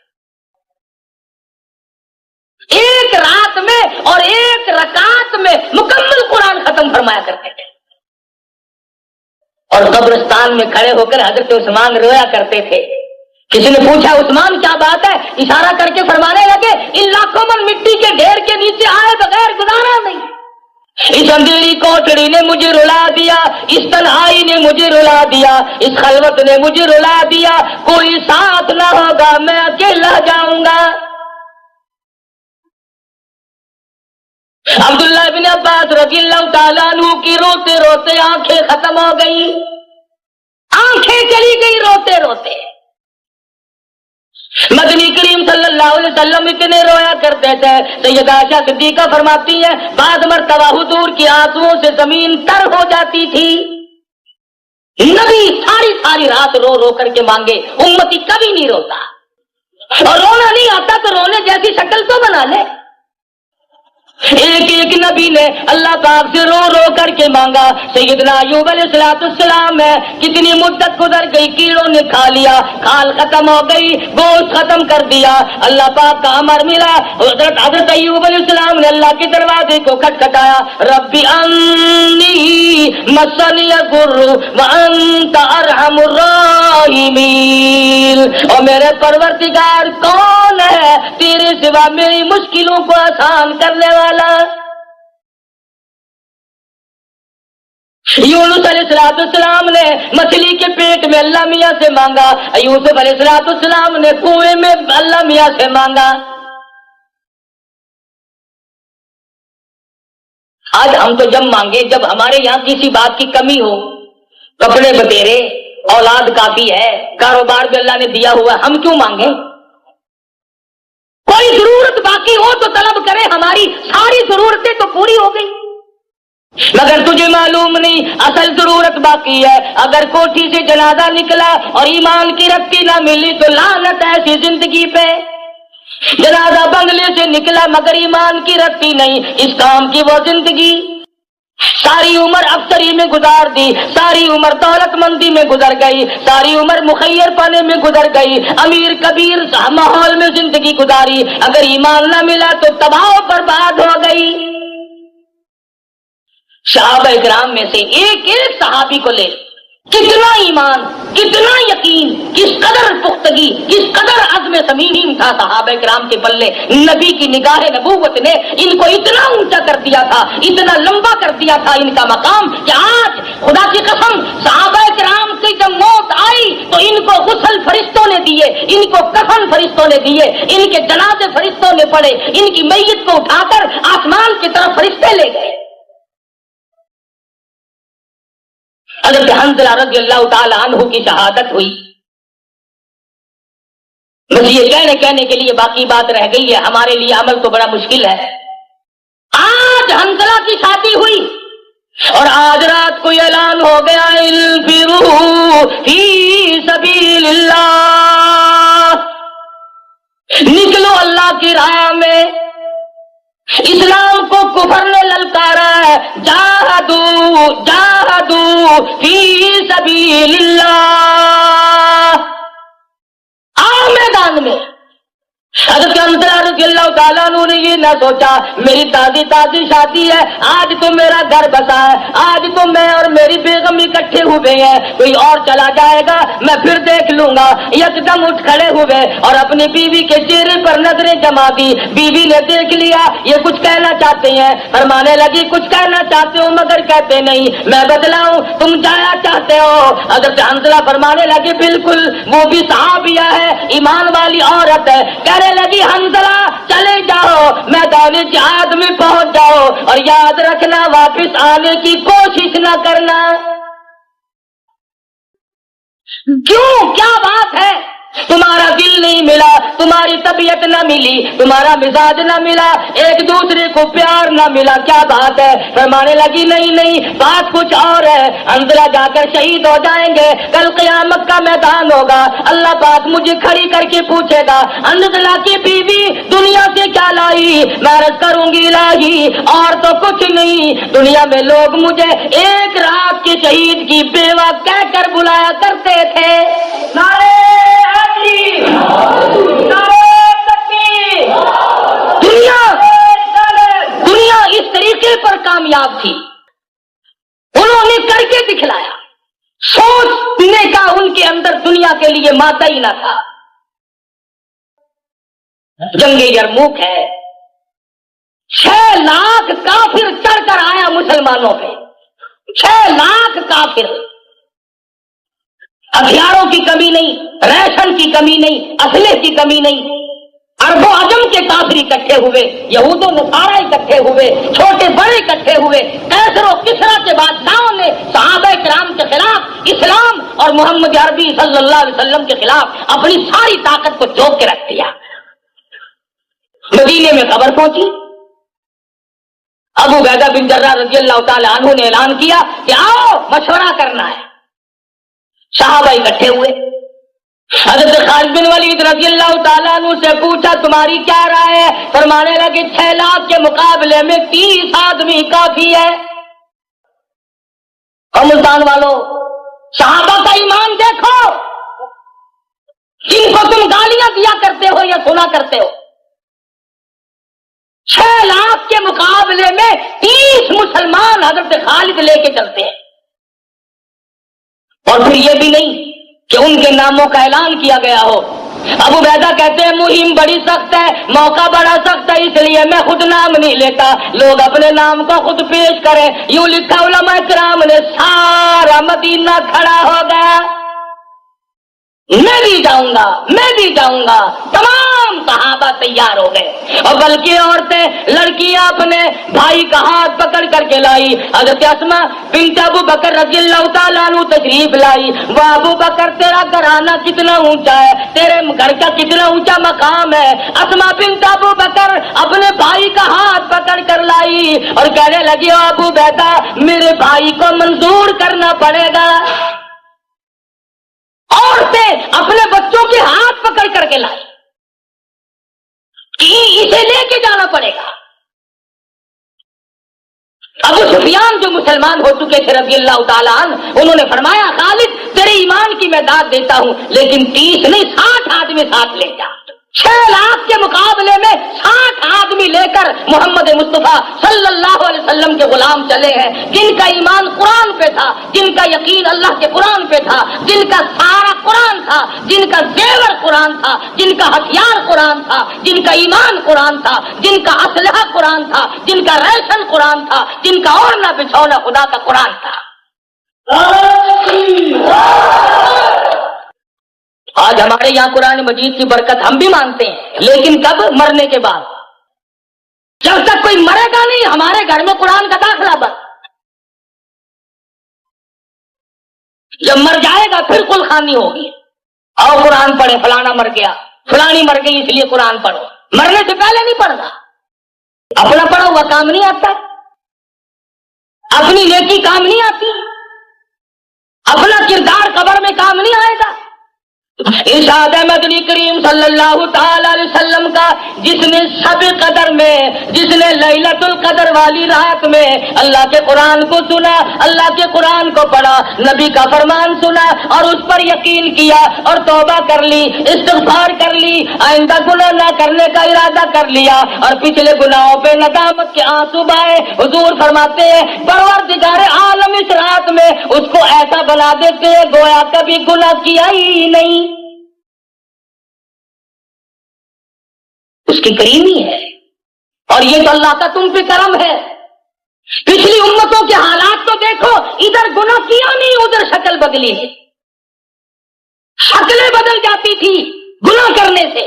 ایک رات میں اور ایک رکعت میں مکمل قرآن ختم فرمایا کرتے تھے۔ اور قبرستان میں کھڑے ہو کر حضرت عثمان رویا کرتے تھے۔ کسی نے پوچھا عثمان کیا بات ہے؟ اشارہ کر کے فرمانے لگے ان لاکھوں من مٹی کے ڈھیر کے نیچے آئے بغیر گزارا نہیں، اس اندھیری کوٹڑی نے مجھے رلا دیا، اس تنہائی نے مجھے رلا دیا، اس خلوت نے مجھے رلا دیا، کوئی ساتھ نہ ہوگا میں اکیلا جاؤں گا۔ عبداللہ بن عباس رضی اللہ تعالیٰ عنہ کی روتے روتے آنکھیں ختم ہو گئی، آنکھیں چلی گئی روتے روتے۔ مدنی کریم صلی اللہ علیہ وسلم اتنے رویا کرتے تھے، سیدہ عائشہ صدیقہ فرماتی ہیں بعض مرتبہ حضور کی آنسوؤں سے زمین تر ہو جاتی تھی، نبی ساری ساری رات رو رو کر کے مانگے، امتی کبھی نہیں روتا، اور رونا نہیں آتا تو رونے جیسی شکل تو بنا لے۔ ایک ایک نبی نے اللہ پاک سے رو رو کر کے مانگا۔ سیدنا ایوب علیہ السلام ہے، کتنی مدت گزر گئی، کیڑوں نے کھا لیا، کھال ختم ہو گئی، گوشت ختم کر دیا، اللہ پاک کا امر ملا، حضرت ایوب علیہ السلام نے اللہ کے دروازے کو کھٹکھٹایا، ربی انی مسنی الضر وانت ارحم الراحمین، اور میرے پروردگار کون ہے تیرے سوا میری مشکلوں کو آسان کرنے والا۔ یونس علیہ السلام نے مچھلی کے پیٹ میں اللہ میاں سے مانگا، یوسف علیہ السلام نے کنویں میں اللہ میاں سے مانگا۔ آج ہم تو جب مانگے جب ہمارے یہاں کسی بات کی کمی ہو، کپڑے بتیرے، اولاد کافی ہے، کاروبار بھی اللہ نے دیا ہوا، ہم کیوں مانگے؟ کوئی ضرورت باقی ہو تو طلب کرے، ہماری ساری ضرورتیں تو پوری ہو گئی، مگر تجھے معلوم نہیں اصل ضرورت باقی ہے۔ اگر کوٹھی سے جنازہ نکلا اور ایمان کی رتی نہ ملی تو لعنت ایسی زندگی پہ، جنازہ بنگلے سے نکلا مگر ایمان کی رتی نہیں، اس کام کی وہ زندگی، ساری عمر افسری میں گزار دی، ساری عمر دولت مندی میں گزر گئی، ساری عمر مخیر پانے میں گزر گئی، امیر کبیر ماحول میں زندگی گزاری، اگر ایمان نہ ملا تو تباہ و برباد ہو گئی۔ صحابہ کرام میں سے ایک ایک صحابی کو لے، کتنا ایمان، کتنا یقین، کس قدر پختگی، کس قدر عزم صمیم تھا صحابہ کرام کے پلے۔ نبی کی نگاہ نبوت نے ان کو اتنا اونچا کر دیا تھا، اتنا لمبا کر دیا تھا ان کا مقام کہ آج خدا کی قسم صحابہ کرام کی جب موت آئی تو ان کو غسل فرشتوں نے دیے، ان کو کفن فرشتوں نے دیے، ان کے جنازے فرشتوں نے پڑھے، ان کی میت کو اٹھا کر آسمان کی طرف فرشتے لے گئے۔ حضرت حنظلہ رضی اللہ تعالی عنہ کی شہادت ہوئی، بس یہ کہنے کے لیے باقی بات رہ گئی ہے، ہمارے لیے عمل تو بڑا مشکل ہے۔ آج حنظلہ کی شادی ہوئی اور آج رات کو اعلان ہو گیا انفروا فی سبیل اللہ، نکلو اللہ کی راہ میں۔ اسلام کو کفر نے للکارا ہے، جاہدوا فی سبیل اللہ، آؤ حضرت حنظلہ رضی اللہ تعالیٰ عنہ نے یہ نہ سوچا میری تازی تازی شادی ہے، آج تو میرا گھر بسا ہے، آج تو میں اور میری بیگم اکٹھے ہوئے ہیں، کوئی اور چلا جائے گا میں پھر دیکھ لوں گا۔ یکدم اٹھ کھڑے ہوئے اور اپنی بیوی کے چہرے پر نظریں جما دی۔ بیوی نے دیکھ لیا یہ کچھ کہنا چاہتے ہیں، فرمانے لگی کچھ کہنا چاہتے ہو مگر کہتے نہیں، میں بدلاؤں تم جایا چاہتے ہو؟ حضرت حنظلہ فرمانے لگی بالکل، وہ بھی صحابیہ ہے، ایمان والی عورت ہے۔ کہنے لگی حنظلہ چلے جاؤ میدان جہاد میں پہنچ جاؤ اور یاد رکھنا واپس آنے کی کوشش نہ کرنا۔ کیوں؟ کیا بات ہے؟ تمہارا دل نہیں ملا، تمہاری طبیعت نہ ملی، تمہارا مزاج نہ ملا، ایک دوسرے کو پیار نہ ملا، کیا بات ہے؟ فرمانے لگی نہیں نہیں بات کچھ اور ہے، حنظلہ جا کر شہید ہو جائیں گے، کل قیامت کا میدان ہوگا، اللہ پاک مجھے کھڑی کر کے پوچھے گا حنظلہ کی بیوی دنیا سے کیا لائی؟ میں عرض کروں گی الہی اور تو کچھ نہیں، دنیا میں لوگ مجھے ایک رات کے شہید کی بیوہ کہہ کر بلایا کرتے تھے۔ دنیا اس طریقے پر کامیاب تھی، انہوں نے کر کے دکھلایا، سوچنے کا ان کے اندر دنیا کے لیے مادہ ہی نہ تھا۔ جنگ یرموک ہے، 6 لاکھ کافر چڑھ کر آیا مسلمانوں پہ، 6 لاکھ کافر، ہتھیاروں کی کمی نہیں، ریشن کی کمی نہیں، اسلحے کی کمی نہیں، عرب و عجم کے کافر اکٹھے ہوئے، یہود و نصارہ اکٹھے ہوئے، چھوٹے بڑے اکٹھے ہوئے، کیسر و کسریٰ کے بادشاہوں نے صحابہ کرام کے خلاف، اسلام اور محمد عربی صلی اللہ علیہ وسلم کے خلاف اپنی ساری طاقت کو جھونک کے رکھ دیا۔ مدینے میں خبر پہنچی، ابو عبیدہ بن جراح رضی اللہ تعالی عنہ نے اعلان کیا کہ آؤ مشورہ کرنا ہے۔ صحابہ اکٹھے ہوئے، حضرت خالد بن ولید رضی اللہ تعالیٰ عنہ سے پوچھا تمہاری کیا رائے ہے؟ فرمانے لگے 6 لاکھ کے مقابلے میں 30 آدمی کافی ہے۔ اور ملتان والوں صحابہ کا ایمان دیکھو، جن کو تم گالیاں دیا کرتے ہو یا سنا کرتے ہو، 6 لاکھ کے مقابلے میں 30 مسلمان حضرت خالد لے کے چلتے ہیں، اور پھر یہ بھی نہیں کہ ان کے ناموں کا اعلان کیا گیا ہو۔ ابو عبیدہ کہتے ہیں مہم بڑی سخت ہے، موقع بڑا سخت ہے، اس لیے میں خود نام نہیں لیتا، لوگ اپنے نام کو خود پیش کریں۔ یوں لکھا علماء کرام نے، سارا مدینہ کھڑا ہو گیا، میں بھی جاؤں گا، میں بھی جاؤں گا، تمام صحابہ تیار ہو گئے، اور بلکہ عورتیں لڑکیاں اپنے بھائی کا ہاتھ پکڑ کر کے لائی۔ حضرت اسماء بنت ابو بکر رضی اللہ تعالیٰ عنہ تشریف لائی۔ وہ ابو بکر تیرا گھرانہ کتنا اونچا ہے، تیرے گھر کا کتنا اونچا مقام ہے۔ اسماء بنت ابو بکر اپنے بھائی کا ہاتھ پکڑ کر لائی اور کہنے لگی ابو عبیدہ میرے بھائی کو منظور کرنا پڑے گا۔ عورتیں اپنے بچوں کے ہاتھ پکڑ کر کے لائی کہ اسے لے کے جانا پڑے گا۔ ابو سفیان جو مسلمان ہو چکے تھے رضی اللہ تعالیٰ عنہ، انہوں نے فرمایا خالد تیرے ایمان کی میں داد دیتا ہوں، لیکن 30 نہیں 60 آدمی ساتھ لے جا۔ 6 لاکھ کے مقابلے میں 60 آدمی لے کر محمد مصطفیٰ صلی اللہ علیہ وسلم کے غلام چلے ہیں، جن کا ایمان قرآن پہ تھا، جن کا یقین اللہ کے قرآن پہ تھا، جن کا سارا قرآن تھا، جن کا زیور قرآن تھا، جن کا ہتھیار قرآن تھا، جن کا ایمان قرآن تھا، جن کا اسلحہ قرآن تھا، جن کا ریشن قرآن تھا، جن کا اوڑھنا بچھونا خدا کا قرآن تھا۔ آج ہمارے یہاں قرآن مجید کی برکت ہم بھی مانتے ہیں، لیکن کب؟ مرنے کے بعد۔ جب تک کوئی مرے گا نہیں ہمارے گھر میں قرآن کا داخلہ بند، جب مر جائے گا پھر کل خوانی ہوگی، آؤ قرآن پڑھے، فلانا مر گیا، فلانی مر گئی اس لیے قرآن پڑھو۔ مرنے سے پہلے نہیں پڑھنا، اپنا پڑھا ہوا کام نہیں آتا، اپنی نیکی کام نہیں آتی، اپنا کردار قبر میں کام نہیں آئے گا۔ ارشاد مدنی کریم صلی اللہ تعالی علیہ وسلم کا، جس نے شب قدر میں، جس نے لیلۃ القدر والی رات میں اللہ کے قرآن کو سنا، اللہ کے قرآن کو پڑھا، نبی کا فرمان سنا اور اس پر یقین کیا اور توبہ کر لی، استغفار کر لی، آئندہ گناہ نہ کرنے کا ارادہ کر لیا اور پچھلے گناہوں پہ ندامت کے آنسو بہائے، حضور فرماتے ہیں پروردگار عالم اس رات میں اس کو ایسا بنا دیتے ہیں گویا کبھی گناہ کیا ہی نہیں۔ اس کی کریمی ہے، اور یہ تو اللہ کا تم پہ کرم ہے۔ پچھلی امتوں کے حالات تو دیکھو، ادھر گناہ کیا نہیں، ادھر شکل بدلی ہے، شکلیں بدل جاتی تھی گناہ کرنے سے،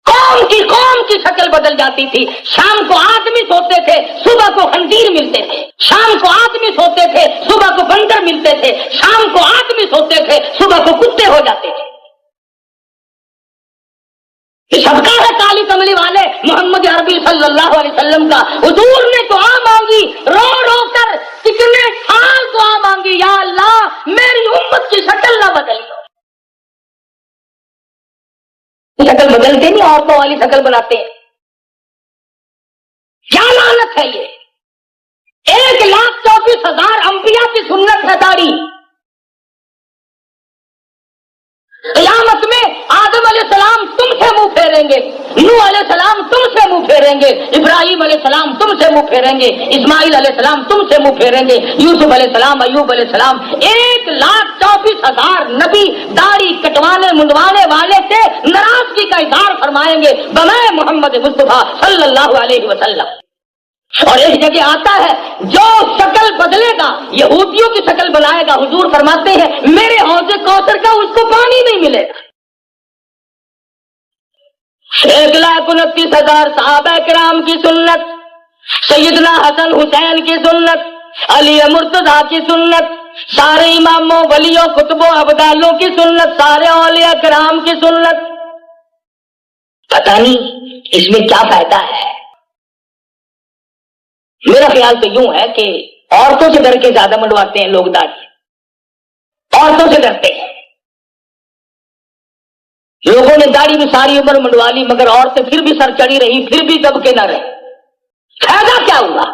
قوم کی شکل بدل جاتی تھی۔ شام کو آدمی سوتے تھے، صبح کو خنزیر ملتے تھے، شام کو آدمی سوتے تھے، صبح کو بندر ملتے تھے، شام کو آدمی سوتے تھے، صبح کو کتے ہو جاتے تھے۔ یہ صدقہ ہے کالی کملی والے محمد عربی صلی اللہ علیہ وسلم کا۔ حضور نے دعا مانگی، رو رو کر کتنے سال دعا مانگی، یا اللہ میری امت کی شکل نہ بدل دو۔ شکل بدلتے نہیں، عورتوں والی شکل بناتے ہیں، کیا لعنت ہے یہ۔ 1,24,000 انبیاء کی سنت ہے داڑھی۔ قیامت میں آدم علیہ السلام تم سے منہ پھیریں گے، نوح علیہ السلام تم سے منہ پھیریں گے، ابراہیم علیہ السلام تم سے منہ پھیریں گے، اسماعیل علیہ السلام تم سے منہ پھیریں گے، یوسف علیہ السلام، ایوب علیہ السلام، 1,24,000 نبی داڑھی کٹوانے منڈوانے والے سے ناراضگی کا اظہار فرمائیں گے بمائے محمد مصطفیٰ صلی اللہ علیہ وسلم۔ اور ایک جگہ آتا ہے جو شکل بدلے گا یہودیوں کی شکل بنائے گا، حضور فرماتے ہیں میرے حوض کوثر کا اس کو پانی نہیں ملے گا۔ 1,29,000 صحابہ کرام کی سنت، سیدنا حسن حسین کی سنت، علی مرتضیٰ کی سنت، سارے اماموں ولیوں کتبوں ابدالوں کی سنت، سارے اولیاء کرام کی سنت۔ پتہ نہیں اس میں کیا فائدہ ہے۔ میرا خیال تو یوں ہے کہ عورتوں سے ڈر کے زیادہ منڈواتے ہیں لوگ داڑھی، عورتوں سے ڈرتے ہیں۔ لوگوں نے داڑھی بھی ساری عمر منڈوا لی مگر عورتیں پھر بھی سر چڑھی رہی، پھر بھی دب کے نہ رہے، فائدہ کیا ہوا؟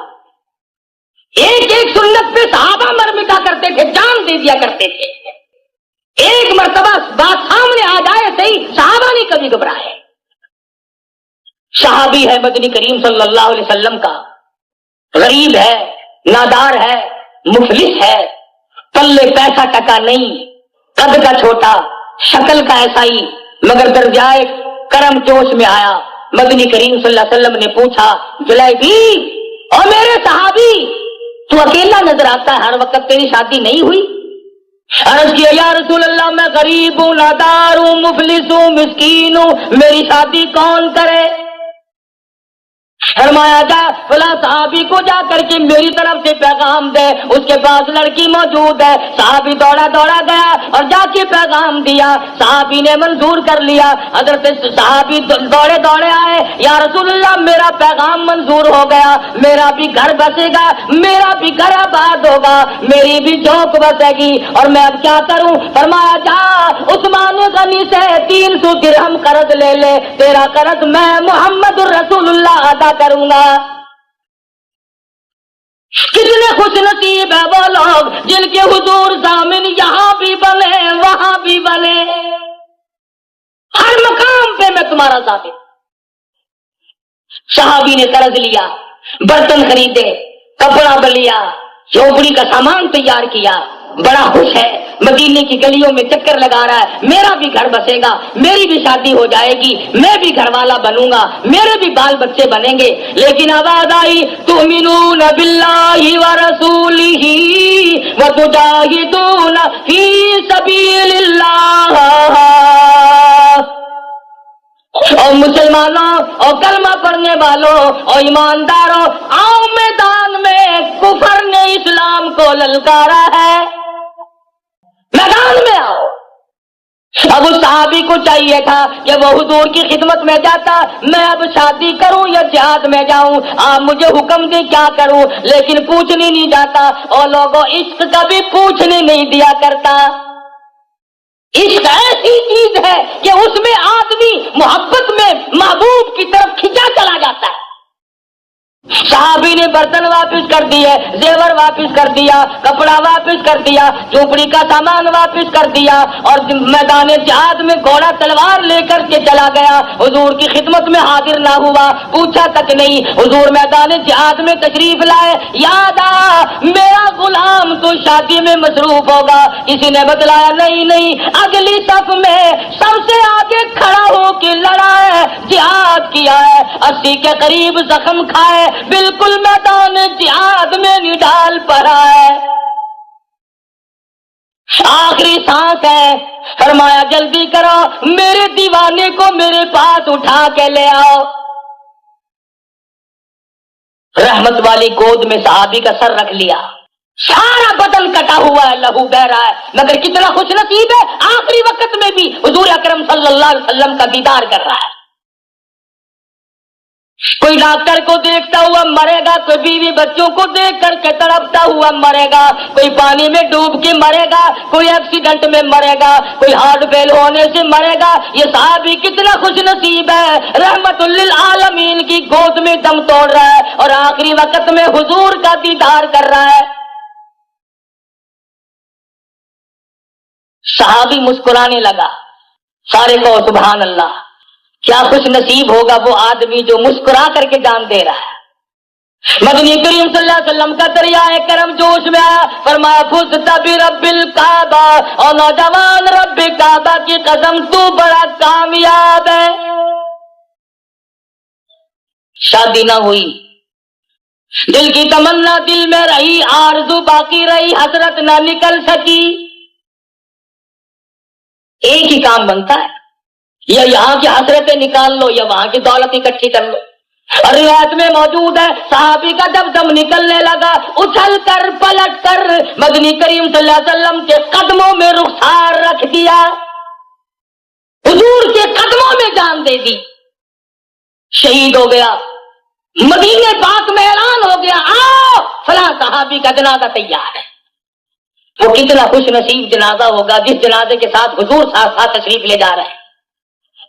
ایک ایک سنت پہ صحابہ مر مٹا کرتے تھے، جان دے دیا کرتے تھے۔ ایک مرتبہ بات سامنے آ جائے صحیح، صحابہ نہیں کبھی گھبرائے۔ صحابی ہے مدنی کریم صلی اللہ علیہ وسلم کا، غریب ہے، نادار ہے، مفلس ہے، پلے پیسہ ٹکا نہیں، قد کا چھوٹا، شکل کا ایسا ہی، مگر درجائے کرم جوش میں آیا۔ مدنی کریم صلی اللہ علیہ وسلم نے پوچھا جلیبی اور میرے صحابی تو اکیلا نظر آتا ہے، ہر وقت تیری شادی نہیں ہوئی؟ عرض کیا یا رسول اللہ میں غریب ہوں، نادار ہوں، مفلس ہوں، مسکین ہوں، میری شادی کون کرے؟ فرمایا جا فلاں صحابی کو جا کر کے میری طرف سے پیغام دے، اس کے پاس لڑکی موجود ہے۔ صحابی دوڑا دوڑا گیا اور جا کے پیغام دیا، صحابی نے منظور کر لیا۔ حضرت صحابی دوڑے دوڑے آئے، یا رسول اللہ میرا پیغام منظور ہو گیا، میرا بھی گھر بسے گا، میرا بھی گھر آباد ہوگا، میری بھی جھونک بسے گی، اور میں اب کیا کروں؟ فرمایا جا عثمان غنی سے 300 درہم قرض لے لے، تیرا قرض میں محمد الرسول اللہ ادا کروں گا۔ کتنے خوش نصیب ہے وہ لوگ جن کے حضور ضامن یہاں بھی بنے وہاں بھی بنے، ہر مقام پہ میں تمہارا ضامن۔ صحابی نے قرض لیا، برتن خریدے، کپڑا بلیا، جھوپڑی کا سامان تیار کیا، بڑا خوش ہے، مدینے کی گلیوں میں چکر لگا رہا ہے، میرا بھی گھر بسے گا، میری بھی شادی ہو جائے گی، میں بھی گھر والا بنوں گا، میرے بھی بال بچے بنیں گے۔ لیکن آواز آئی تؤمنون باللہ ورسولہ وتجاہدون فی سبیل اللہ۔ اور مسلمانوں اور کلمہ پڑھنے والوں اور ایمانداروں، آؤ میدان میں، کفر نے اسلام کو للکارا ہے، میدان میں آؤ۔ اب اس صحابی کو چاہیے تھا کہ وہ حضور کی خدمت میں جاتا، میں اب شادی کروں یا جہاد میں جاؤں، آپ مجھے حکم دیں کیا کروں، لیکن پوچھنے نہیں جاتا، اور لوگوں عشق کبھی پوچھنے نہیں دیا کرتا۔ عشق ایسی چیز ہے کہ اس میں آدمی محبت میں محبوب کی طرف کھینچا چلا جاتا ہے. صحابی نے برتن واپس کر دیے, زیور واپس کر دیا, کپڑا واپس کر دیا, جھوپڑی کا سامان واپس کر دیا, اور میدان جہاد میں گھوڑا تلوار لے کر کے چلا گیا. حضور کی خدمت میں حاضر نہ ہوا, پوچھا تک نہیں. حضور میدان جہاد میں تشریف لائے, یاد آ میرا غلام تو شادی میں مصروف ہوگا. کسی نے بتلایا نہیں, اگلی صف میں سب سے آگے کھڑا ہو کے لڑا ہے, جہاد کیا ہے, 80 کے قریب زخم کھائے, بالکل میدان جہاد میں نڈال پڑا ہے, آخری سانس ہے. فرمایا جلدی کرو, میرے دیوانے کو میرے پاس اٹھا کے لے آؤ. رحمت والی گود میں صحابی کا سر رکھ لیا, سارا بدن کٹا ہوا ہے, لہو بہ رہا ہے, مگر کتنا خوش نصیب ہے, آخری وقت میں بھی حضور اکرم صلی اللہ علیہ وسلم کا دیدار کر رہا ہے. کوئی ڈاکٹر کو دیکھتا ہوا مرے گا, کوئی بیوی بچوں کو دیکھ کر کے تڑپتا ہوا مرے گا, کوئی پانی میں ڈوب کے مرے گا, کوئی ایکسیڈنٹ میں مرے گا, کوئی ہارٹ فیل ہونے سے مرے گا. یہ صحابی کتنا خوش نصیب ہے, رحمت للعالمین کی گود میں دم توڑ رہا ہے اور آخری وقت میں حضور کا دیدار کر رہا ہے. صحابی مسکرانے لگا. سارے کو سبحان اللہ, کیا خوش نصیب ہوگا وہ آدمی جو مسکرا کر کے جان دے رہا ہے. مدنی کریم صلی اللہ علیہ وسلم کا دریائے کرم جوش میں آیا, فرمایا فزت برب الکعبہ, اور نوجوان رب کعبہ کی قسم تو بڑا کامیاب ہے. شادی نہ ہوئی, دل کی تمنا دل میں رہی, آرزو باقی رہی, حسرت نہ نکل سکی. ایک ہی کام بنتا ہے, یا یہاں کی حسرتیں نکال لو یا وہاں کی دولت اکٹھی کر لو. اور روایت میں موجود ہے صحابی کا جب دم نکلنے لگا, اچھل کر پلٹ کر مدنی کریم صلی اللہ علیہ وسلم کے قدموں میں رخسار رکھ دیا, حضور کے قدموں میں جان دے دی, شہید ہو گیا. مدینے پاک میں اعلان ہو گیا, آؤ فلاں صحابی کا جنازہ تیار ہے. وہ کتنا خوش نصیب جنازہ ہوگا جس جنازے کے ساتھ حضور ساتھ تشریف لے جا رہے ہیں.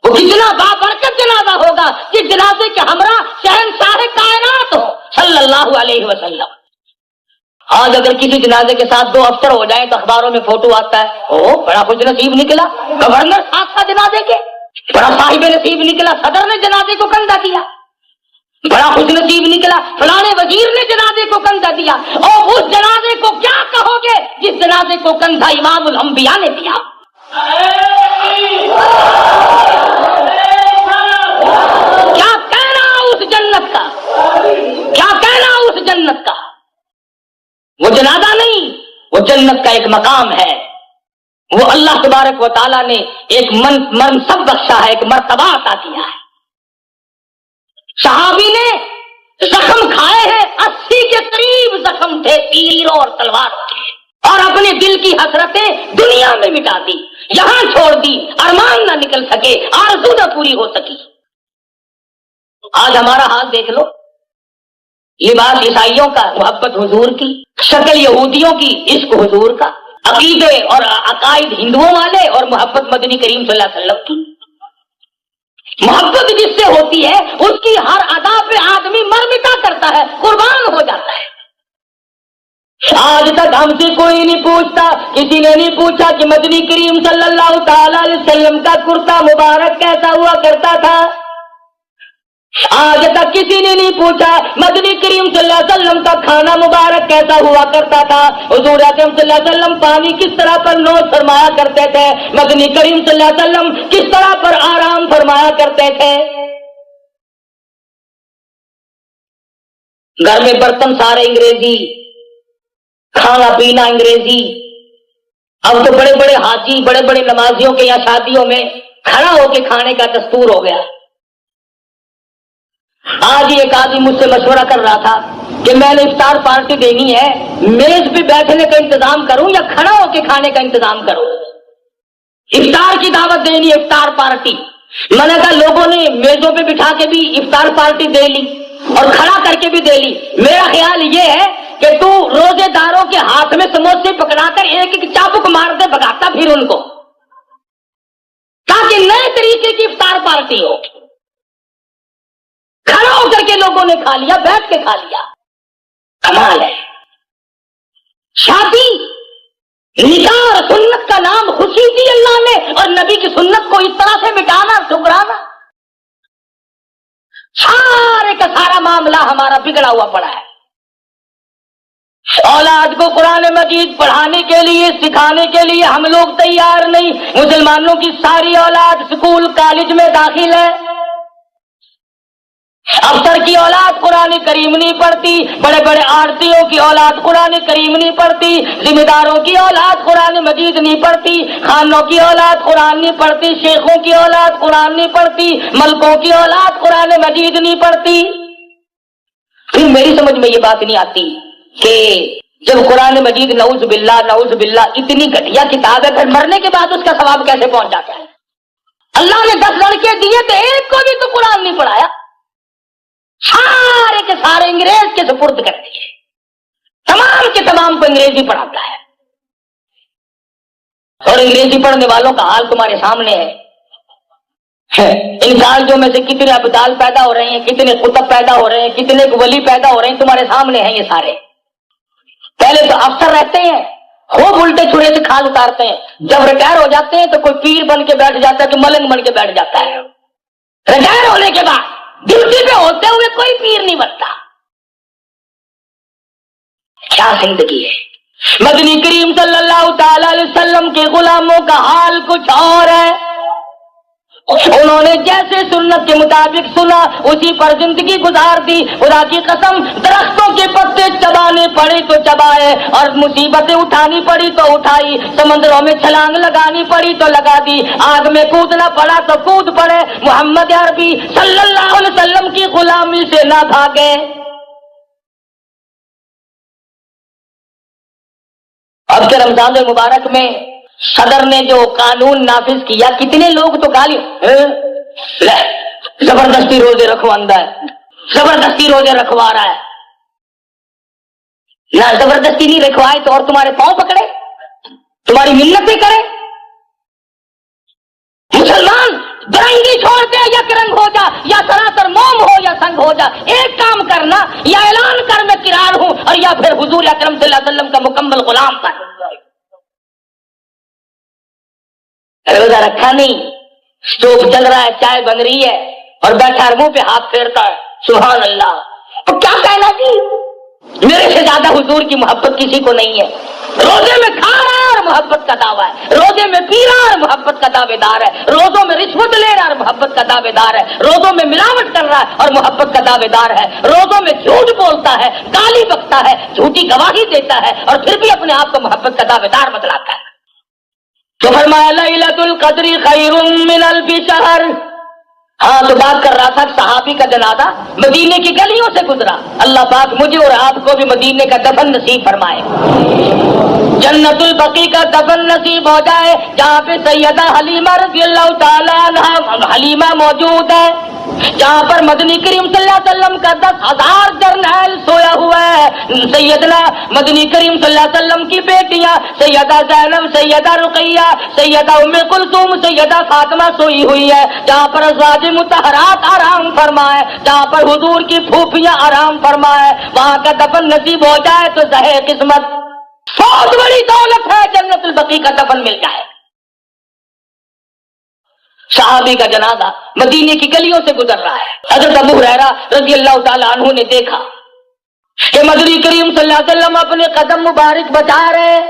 وہ کتنا بابرکت جنازہ ہوگا جس جنازے کے ہمراہ شہنشاہ کائنات ہو صلی اللہ علیہ وسلم. آج اگر کسی جنازے کے ساتھ 2 افسر ہو جائیں تو اخباروں میں فوٹو آتا ہے, او بڑا خوش نصیب نکلا, گورنر ساتھ تھا جنازے کے, بڑا صاحب نصیب نکلا, صدر نے جنازے کو کندھا دیا, بڑا خوش نصیب نکلا, فلانے وزیر نے جنازے کو کندھا دیا. اور اس جنازے کو کیا کہو گے جس جنازے کو کندھا امام الانبیاء نے دیا. کیا کہنا اس جنت کا, کیا کہنا اس جنت کا. وہ جنازہ نہیں, وہ جنت کا ایک مقام ہے, وہ اللہ تبارک و تعالیٰ نے ایک منصب بخشا ہے, ایک مرتبہ عطا کیا ہے. صحابی نے زخم کھائے ہیں, 80 کے قریب زخم تھے تیروں اور تلواروں کے, اور اپنے دل کی حسرتیں دنیا میں مٹا دی, یہاں چھوڑ دی, ارمان نہ نکل سکے, آرزو نہ پوری ہو سکی. آج ہمارا حال دیکھ لو, لباس عیسائیوں کا محبت حضور کی, شکل یہودیوں کی عشق حضور کا, عقیدے اور عقائد ہندوؤں والے اور محبت مدنی کریم صلی اللہ علیہ وسلم کی. محبت جس سے ہوتی ہے اس کی ہر ادا پہ آدمی مر مٹا کرتا ہے, قربان ہو جاتا ہے. آج تک ہم سے کوئی نہیں پوچھتا, کسی نے نہیں پوچھا کہ مدنی کریم صلی اللہ تعالی علیہ وسلم کا کرتا مبارک کیسا ہوا کرتا تھا. آج تک کسی نے نہیں پوچھا مدنی کریم صلی اللہ علیہ وسلم کا کھانا مبارک کیسا ہوا کرتا تھا. حضور اکرم صلی اللہ علیہ وسلم پانی کس طرح پر نوش فرمایا کرتے تھے, مدنی کریم صلی اللہ علیہ وسلم کس طرح پر آرام فرمایا کرتے تھے. گھر میں برتن سارے انگریزی, کھانا پینا انگریزی. اب تو بڑے بڑے حاجی, بڑے بڑے نمازیوں کے یا شادیوں میں کھڑا ہو کے کھانے کا دستور ہو گیا. آج ایک آدمی مجھ سے مشورہ کر رہا تھا کہ میں نے افطار پارٹی دینی ہے, میز پہ بیٹھنے کا انتظام کروں یا کھڑا ہو کے کھانے کا انتظام کروں. افطار کی دعوت دینی ہے, افطار پارٹی. میں نے کہا لوگوں نے میزوں پہ بٹھا کے بھی افطار پارٹی دے لی اور کھڑا کر کے بھی دے لی. میرا خیال یہ ہے کہ تو روزے داروں کے ہاتھ میں سموسے پکڑا کر ایک ایک چاپک مار دے, بھگاتا پھر ان کو. تاکہ نئے طریقے کی افطار پارٹی ہو. کھڑا ہو کر کے لوگوں نے کھا لیا, بیٹھ کے کھا لیا. کمال ہے. شادی نکاح اور سنت کا نام خوشی دی اللہ نے, اور نبی کی سنت کو اس طرح سے مٹانا, ٹھکرانا. سارے کا سارا معاملہ ہمارا بگڑا ہوا پڑا ہے. اولاد کو قرآن مجید پڑھانے کے لیے, سکھانے کے لیے ہم لوگ تیار نہیں. مسلمانوں کی ساری اولاد اسکول کالج میں داخل ہے. افسر کی اولاد قرآن کریم نہیں پڑھتی, بڑے بڑے آڑتیوں کی اولاد قرآن کریم نہیں پڑھتی, ذمہ داروں کی اولاد قرآن مجید نہیں پڑھتی, خانوں کی اولاد قرآن نہیں پڑھتی, شیخوں کی اولاد قرآن نہیں پڑھتی, ملکوں کی اولاد قرآن مجید نہیں پڑھتی. پھر میری سمجھ میں یہ بات نہیں آتی کہ جب قرآن مجید نعوذ باللہ اتنی گھٹیا کتاب ہے, پھر مرنے کے بعد اس کا ثواب کیسے پہنچ جاتا ہے؟ اللہ نے 10 لڑکے دیے تو ایک کو بھی تو قرآن نہیں پڑھایا, سارے کے سارے انگریز کے سپرد کر دیے. تمام کے تمام کو انگریزی پڑھاتا ہے, اور انگریزی پڑھنے والوں کا حال تمہارے سامنے ہے. ان کالجوں میں سے کتنے ابدال پیدا ہو رہے ہیں, کتنے قطب پیدا ہو رہے ہیں, کتنے ولی پیدا ہو رہے ہیں, تمہارے سامنے ہیں یہ سارے. پہلے تو افسر رہتے ہیں, خوب الٹے چھڑے سے کھال اتارتے ہیں. جب ریٹائر ہو جاتے ہیں تو کوئی پیر بن کے بیٹھ جاتا ہے, کہ ملنگ بن کے بیٹھ جاتا ہے. ریٹائر ہونے کے بعد ڈیوٹی پہ ہوتے ہوئے کوئی پیر نہیں بنتا. کیا زندگی ہے. مدنی کریم صلی اللہ تعالی علیہ وسلم کے غلاموں کا حال کچھ اور ہے. انہوں نے جیسے سنت کے مطابق سنا اسی پر زندگی گزار دی. خدا کی قسم, درختوں کے پتے چبانے پڑے تو چبائے, اور مصیبتیں اٹھانی پڑی تو اٹھائی, سمندروں میں چھلانگ لگانی پڑی تو لگا دی, آگ میں کودنا پڑا تو کود پڑے. محمد عربی صلی اللہ علیہ وسلم کی غلامی سے نہ بھاگے. اب کے رمضان المبارک میں صدر نے جو قانون نافذ کیا, کتنے لوگ تو گالی, زبردستی روزے رکھواندہ ہے, زبردستی روزے رکھوا رہا ہے. نہ زبردستی نہیں رکھوائے تو اور تمہارے پاؤں پکڑے, تمہاری منتیں کرے. مسلمان برنگی چھوڑ دے, یا کرنگ ہو جا, یا سراسر موم ہو, یا سنگ ہو جا. ایک کام کرنا, یا اعلان کر میں کرار ہوں, اور یا پھر حضور اکرم صلی اللہ علیہ وسلم کا مکمل غلام بن. روزہ رکھا نہیں, اسٹوو چل رہا ہے, چائے بن رہی ہے, اور بیٹھا منہ پہ ہاتھ پھیرتا ہے, سبحان اللہ. تو کیا کہنا جی, میرے سے زیادہ حضور کی محبت کسی کو نہیں ہے. روزے میں کھا رہا ہے اور محبت کا دعویٰ ہے, روزے میں پی رہا اور محبت کا دعوے دار ہے, روزوں میں رشوت لے رہا اور محبت کا دعوے دار ہے, روزوں میں ملاوٹ کر رہا ہے اور محبت کا دعوے دار ہے, روزوں میں جھوٹ بولتا ہے, گالی بکتا ہے, جھوٹی گواہی دیتا ہے, اور پھر بھی اپنے آپ کو محبت کا دعوے دار بتلاتا ہے. تو فرمایا لیلۃ القدر خیر من الف شہر. ہاں تو بات کر رہا تھا صحابی کا جنازہ مدینے کی گلیوں سے گزرا. اللہ پاک مجھے اور آپ کو بھی مدینے کا دفن نصیب فرمائے, جنت البقیع کا دفن نصیب ہو جائے, جہاں پہ سیدہ حلیمہ رضی اللہ تعالیٰ عنہا حلیمہ موجود ہے, جہاں پر مدنی کریم صلی اللہ علیہ وسلم کا 10,000 جرنیل سویا ہوا ہے. سیدنا مدنی کریم صلی اللہ علیہ وسلم کی بیٹیاں سیدہ زینب, سیدہ رقیہ, سیدہ ام کلثوم, سیدہ فاطمہ سوئی ہوئی ہے, جہاں پر ازواج مطہرات آرام فرمائے, جہاں پر حضور کی پھوپھیاں آرام فرمائے, وہاں کا دفن نصیب ہو جائے تو زہے قسمت. بہت بڑی دولت ہے, جنت البقیع کا دفن مل جائے. صحابی کا جنازہ مدینے کی گلیوں سے گزر رہا ہے. حضرت ابو ہریرہ رضی اللہ تعالی عنہ نے دیکھا کہ مدنی کریم صلی اللہ علیہ وسلم اپنے قدم مبارک بچا رہے,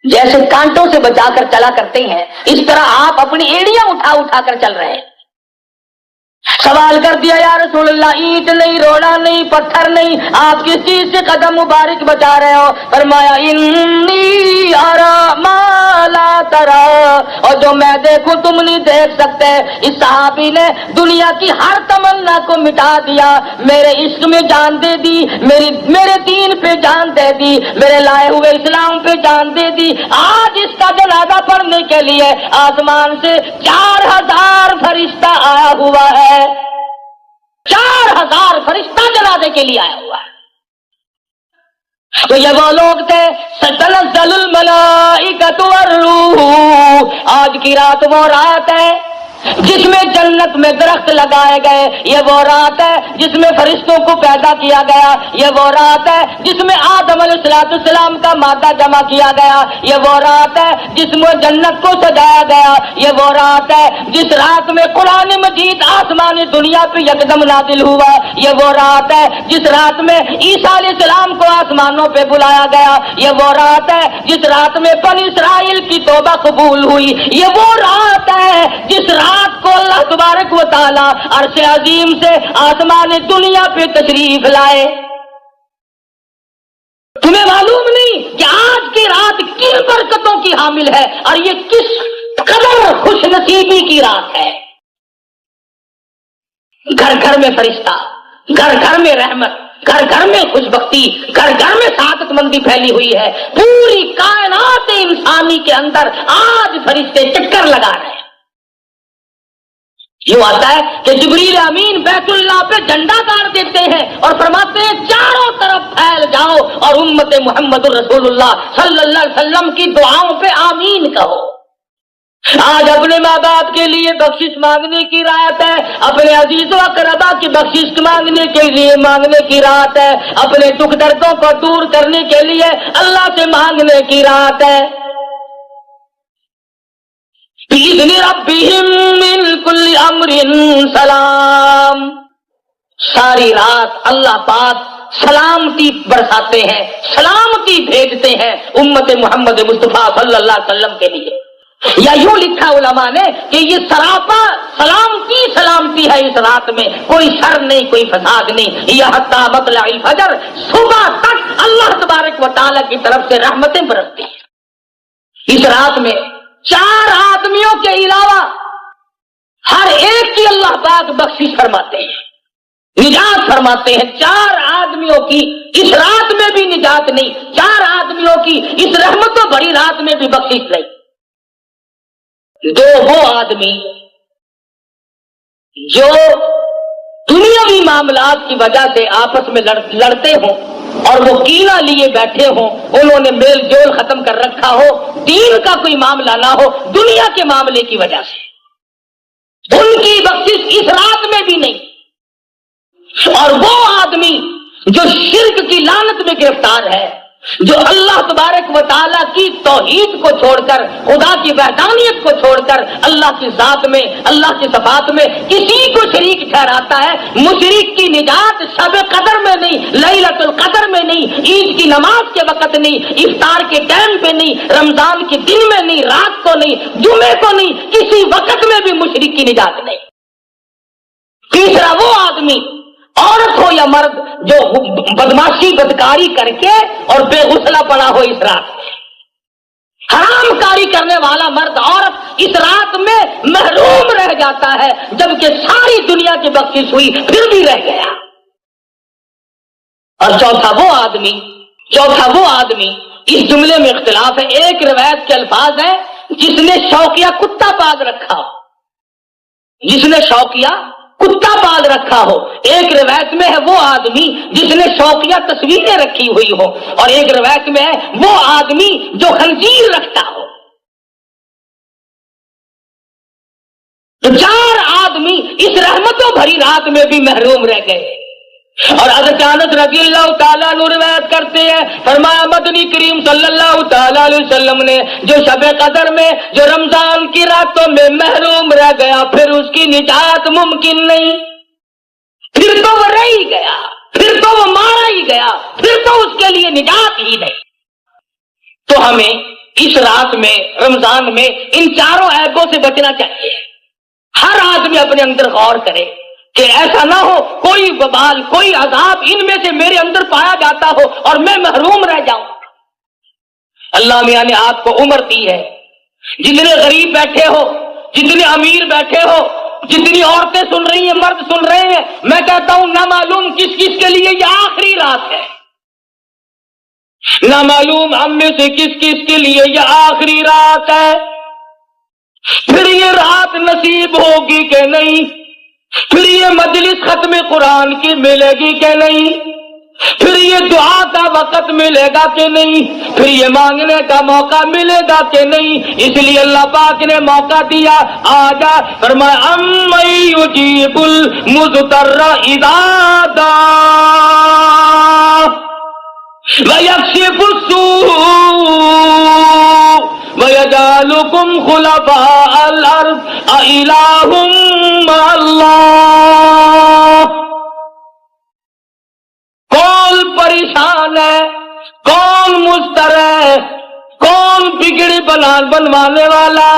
جیسے کانٹوں سے بچا کر چلا کرتے ہیں, اس طرح آپ اپنی ایڑیاں اٹھا اٹھا کر چل رہے ہیں. سوال کر دیا, یا رسول اللہ, اینٹ نہیں, روڑا نہیں, پتھر نہیں, آپ کس چیز سے قدم مبارک بچا رہے ہو؟ فرمایا انی ارا ما لا ترا, اور جو میں دیکھوں تم نہیں دیکھ سکتے. اس صحابی نے دنیا کی ہر تمنا کو مٹا دیا, میرے عشق میں جان دے دی, میرے دین پہ جان دے دی, میرے لائے ہوئے اسلام پہ جان دے دی. آج اس کا جنازہ پڑھنے کے لیے آسمان سے 4,000 فرشتہ آیا ہوا ہے. 4,000 فرشتہ جنازے کے لیے آیا ہوا ہے. تو یہ وہ لوگ تھے تنزل الملائکۃ والروح. آج کی رات وہ رات ہے جس میں جنت میں درخت لگائے گئے. یہ وہ رات ہے جس میں فرشتوں کو پیدا کیا گیا. یہ وہ رات ہے جس میں آدم علیہ السلام کا مادہ جمع کیا گیا. یہ وہ رات ہے جس میں جنت کو سجایا گیا. یہ وہ رات ہے جس رات میں قرآن مجید آسمانی دنیا پہ یکدم نازل ہوا. یہ وہ رات ہے جس رات میں عیسیٰ علیہ السلام کو آسمانوں پہ بلایا گیا. یہ وہ رات ہے جس رات میں بنی اسرائیل کی توبہ قبول ہوئی. یہ وہ رات ہے جس رات کو اللہ تبارک و تعالی عرش عظیم سے آسمان دنیا پہ تشریف لائے. تمہیں معلوم نہیں کہ آج کی رات کن برکتوں کی حامل ہے اور یہ کس قدر خوش نصیبی کی رات ہے. گھر گھر میں فرشتہ، گھر گھر میں رحمت، گھر گھر میں خوش بختی، گھر گھر میں سعادت مندی پھیلی ہوئی ہے. پوری کائنات انسانی کے اندر آج فرشتے چکر لگا رہے ہیں. یوں آتا ہے کہ جبریل امین بیت اللہ پہ جھنڈا گاڑ دیتے ہیں اور فرماتے ہیں چاروں طرف پھیل جاؤ اور امت محمد رسول اللہ صلی اللہ علیہ وسلم کی دعاؤں پہ آمین کہو. آج اپنے ماں باپ کے لیے بخشش مانگنے کی رات ہے. اپنے عزیز و اقربا کی بخشش مانگنے کے لیے مانگنے کی رات ہے. اپنے دکھ دردوں کو دور کرنے کے لیے اللہ سے مانگنے کی رات ہے. بِإِذْنِ رَبِّهِمْ مِنْ كُلِّ أَمْرٍ سلام. ساری رات اللہ پاک سلامتی برساتے ہیں، سلامتی بھیجتے ہیں امت محمد مصطفیٰ صلی اللہ علیہ وسلم کے لیے. یا یوں لکھا علماء نے کہ یہ سراپا سلامتی ہے. اس رات میں کوئی شر نہیں، کوئی فساد نہیں. یہ حتی مطلع الفجر، صبح تک اللہ تبارک و تعالیٰ کی طرف سے رحمتیں برستی ہیں. اس رات میں 4 آدمیوں کے علاوہ ہر ایک کی اللہ پاک بخشش فرماتے ہیں، نجات فرماتے ہیں. 4 آدمیوں کی اس رات میں بھی نجات نہیں، 4 آدمیوں کی اس رحمت و بڑی رات میں بھی بخشش نہیں. 2 وہ آدمی جو دنیاوی معاملات کی وجہ سے آپس میں لڑتے ہوں اور وہ کینہ لیے بیٹھے ہوں، انہوں نے میل جول ختم کر رکھا ہو، دین کا کوئی معاملہ نہ ہو، دنیا کے معاملے کی وجہ سے ان کی بخشش اس رات میں بھی نہیں. اور وہ آدمی جو شرک کی لعنت میں گرفتار ہے، جو اللہ تبارک و تعالیٰ کی توحید کو چھوڑ کر، خدا کی وحدانیت کو چھوڑ کر اللہ کی ذات میں، اللہ کی صفات میں کسی کو شریک ٹھہراتا ہے، مشرک کی نجات شب قدر میں نہیں، لیلۃ القدر میں نہیں، عید کی نماز کے وقت نہیں، افطار کے ٹائم پہ نہیں، رمضان کے دن میں نہیں، رات کو نہیں، جمعے کو نہیں، کسی وقت میں بھی مشرک کی نجات نہیں. تیسرا وہ آدمی، عورت ہو یا مرد، جو بدماشی بدکاری کر کے اور بے غسلہ پڑا ہو اس رات میں، حرام کاری کرنے والا مرد عورت اس رات میں محروم رہ جاتا ہے، جبکہ ساری دنیا کی بخشش ہوئی پھر بھی رہ گیا. اور چوتھا وہ آدمی اس جملے میں اختلاف ہے. ایک روایت کے الفاظ ہیں جس نے شوقیہ کتا پال رکھا ہو، جس نے شوقیہ کتا پال رکھا ہو. ایک روایت میں ہے وہ آدمی جس نے شوقیہ تصویریں رکھی ہوئی ہو، اور ایک روایت میں ہے وہ آدمی جو خنزیر رکھتا ہو. تو 4 آدمی اس رحمتوں بھری رات میں بھی محروم رہ گئے. اور حضرت انس رضی اللہ تعالیٰ عنہ روایت کرتے ہیں، فرمایا مدنی کریم صلی اللہ تعالیٰ علیہ وسلم نے جو شب قدر میں، جو رمضان کی راتوں میں محروم رہ گیا، پھر اس کی نجات ممکن نہیں. پھر تو وہ رہ ہی گیا، پھر تو وہ مارا ہی گیا، پھر تو اس کے لیے نجات ہی نہیں. تو ہمیں اس رات میں، رمضان میں، ان 4 عیبوں سے بچنا چاہیے. ہر آدمی اپنے اندر غور کرے کہ ایسا نہ ہو کوئی وبال، کوئی عذاب ان میں سے میرے اندر پایا جاتا ہو اور میں محروم رہ جاؤں. اللہ میاں نے آپ کو عمر دی ہے، جتنے غریب بیٹھے ہو، جتنے امیر بیٹھے ہو، جتنی عورتیں سن رہی ہیں، مرد سن رہے ہیں، میں کہتا ہوں نہ معلوم کس کس کے لیے یہ آخری رات ہے، نہ معلوم ہم میں سے کس کس کے لیے یہ آخری رات ہے. پھر یہ رات نصیب ہوگی کہ نہیں، پھر یہ مجلس ختم قرآن کی ملے گی کہ نہیں، پھر یہ یہ دعا کا وقت ملے گا کہ نہیں، پھر یہ مانگنے کا موقع ملے گا کہ نہیں، اس لیے اللہ پاک نے موقع دیا، آجا فرمایا امن یجیب المضطر اذا دعا وَيَكْشِفُ السُّوءَ وَيَجْعَلُكُمْ خُلَفَاءَ الْأَرْضِ أَإِلَٰهٌ مَّعَ اللَّهِ۔ کون پریشان ہے، کون مضطر ہے، کون بگڑی بنوانے والا،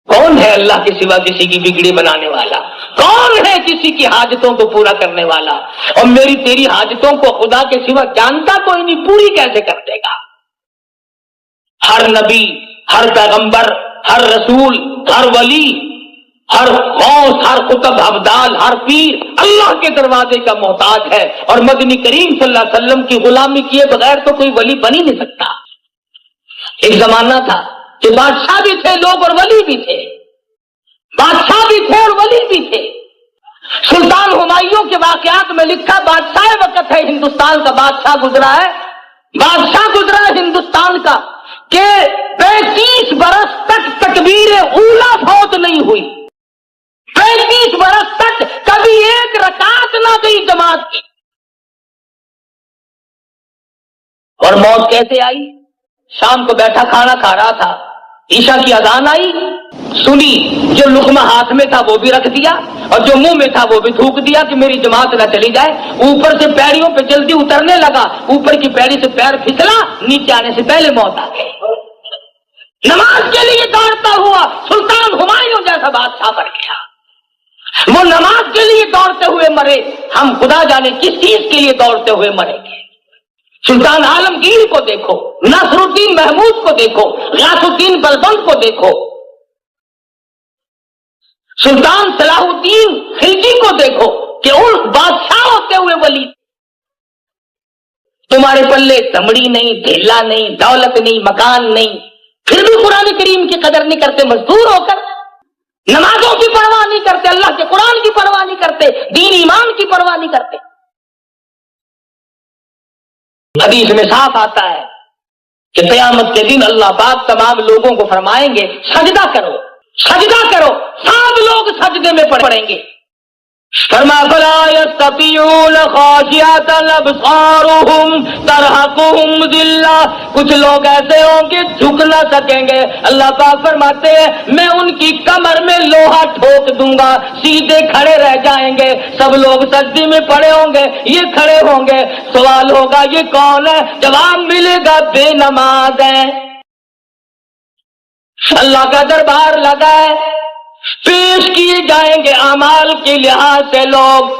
کون ہے اللہ کے سوا کسی کی بگڑی بنانے والا، کون ہے کسی کی حاجتوں کو پورا کرنے والا، اور میری تیری حاجتوں کو خدا کے سوا جانتا کوئی نہیں، پوری کیسے کر دے گا؟ ہر نبی، ہر پیغمبر، ہر رسول، ہر ولی، ہر غوث، ہر قطب ابدال، ہر پیر اللہ کے دروازے کا محتاج ہے، اور مدنی کریم صلی اللہ علیہ وسلم کی غلامی کیے بغیر تو کوئی ولی بن ہی نہیں سکتا۔ ایک زمانہ تھا کہ بادشاہ بھی تھے لوگ اور ولی بھی تھے، بادشاہ بھی تھے اور ولی بھی تھے۔ سلطان ہمایوں کے واقعات میں لکھا، بادشاہ وقت ہے ہندوستان کا، بادشاہ گزرا ہے ہندوستان کا کہ 35 برس تک تکبیر اولا فوت نہیں ہوئی، 35 برس تک کبھی ایک رکعت نہ گئی جماعت کی۔ اور موت کیسے آئی؟ شام کو بیٹھا کھانا کھا رہا تھا، عشاء کی اذان آئی، سنی، جو لقمہ ہاتھ میں تھا وہ بھی رکھ دیا اور جو منہ میں تھا وہ بھی تھوک دیا کہ میری جماعت نہ چلی جائے۔ اوپر سے پیڑیوں پہ جلدی اترنے لگا، اوپر کی پیڑی سے پیر پھسلا، نیچے آنے سے پہلے موت آ گئی۔ نماز کے لیے دوڑتا ہوا سلطان ہمایوں جیسا بادشاہ بن گیا، وہ نماز کے لیے دوڑتے ہوئے مرے، ہم خدا جانے کس چیز کے لیے دوڑتے ہوئے مریں گے۔ سلطان عالمگیر کو دیکھو، ناصر الدین محمود کو دیکھو، غیاث الدین بلبند کو دیکھو، سلطان صلاح الدین خلجی کو دیکھو کہ ان بادشاہ ہوتے ہوئے ولی، تمہارے پلے دمڑی نہیں، دھیلا نہیں، دولت نہیں، مکان نہیں، پھر بھی قرآن کریم کی قدر نہیں کرتے، مزدور ہو کر نمازوں کی پرواہ نہیں کرتے، اللہ کے قرآن کی پرواہ نہیں کرتے، دین ایمان کی پرواہ نہیں کرتے۔ حدیث میں صاف آتا ہے کہ قیامت کے دن اللہ پاک تمام لوگوں کو فرمائیں گے سجدہ کرو، سجدہ کرو، سب لوگ سجدے میں پڑیں گے۔ فرمایا فلا یستطیعون خاشعۃ ابصارهم ترہقهم ذلہ، کچھ لوگ ایسے ہوں گے جھک نہ سکیں گے، اللہ پاک فرماتے ہیں میں ان کی کمر میں لوہا ٹھوک دوں گا، سیدھے کھڑے رہ جائیں گے، سب لوگ سجدے میں پڑے ہوں گے، یہ کھڑے ہوں گے، سوال ہوگا یہ کون ہے؟ جواب ملے گا بے نماز ہے۔ اللہ کا دربار لگا ہے، پیش کیے جائیں گے اعمال کے لحاظ سے لوگ،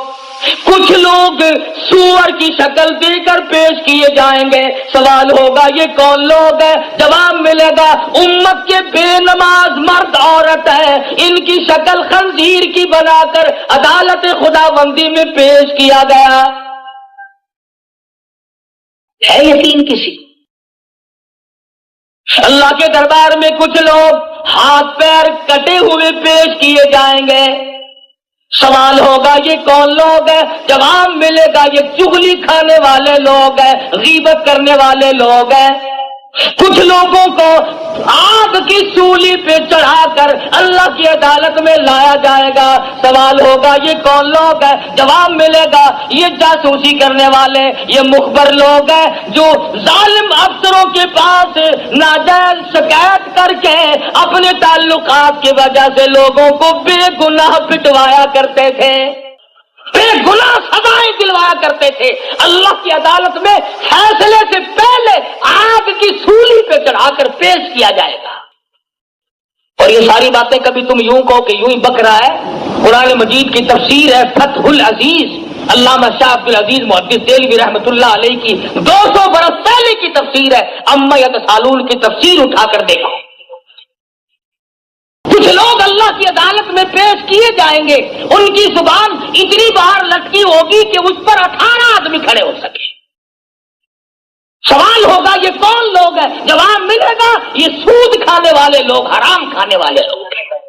کچھ لوگ سور کی شکل دے کر پیش کیے جائیں گے، سوال ہوگا یہ کون لوگ ہیں؟ جواب ملے گا امت کے بے نماز مرد عورت ہے، ان کی شکل خنزیر کی بنا کر عدالت خداوندی میں پیش کیا گیا۔ ہے یقین کسی؟ اللہ کے دربار میں کچھ لوگ ہاتھ پیر کٹے ہوئے پیش کیے جائیں گے، سوال ہوگا یہ کون لوگ ہیں؟ جواب ملے گا یہ چغلی کھانے والے لوگ ہیں، غیبت کرنے والے لوگ ہیں۔ کچھ لوگوں کو آگ کی سولی پہ چڑھا کر اللہ کی عدالت میں لایا جائے گا، سوال ہوگا یہ کون لوگ ہیں؟ جواب ملے گا یہ جاسوسی کرنے والے، یہ مخبر لوگ ہیں جو ظالم افسروں کے پاس ناجائز شکایت کر کے اپنے تعلقات کی وجہ سے لوگوں کو بے گناہ پٹوایا کرتے تھے، بے گناہ سزائیں دلوایا کرتے تھے۔ اللہ کی عدالت میں فیصلے سے پہلے آگ کی سولی پہ چڑھا کر پیش کیا جائے گا۔ اور یہ ساری باتیں کبھی تم یوں کہو کہ یوں ہی بک رہا ہے، قرآن مجید کی تفسیر ہے فتح العزیز، علامہ شاہ عبد العزیز محدث دہلوی رحمۃ اللہ علیہ کی 200 برس پہلے کی تفسیر ہے، اما یتسالون کی تفسیر اٹھا کر دیکھو۔ کچھ لوگ اللہ کی عدالت میں پیش کیے جائیں گے، ان کی زبان اتنی باہر لٹکی ہوگی کہ اس پر 18 آدمی کھڑے ہو سکے۔ سوال ہوگا یہ کون لوگ ہیں؟ جواب ملے گا یہ سود کھانے والے لوگ، حرام کھانے والے لوگ ہیں۔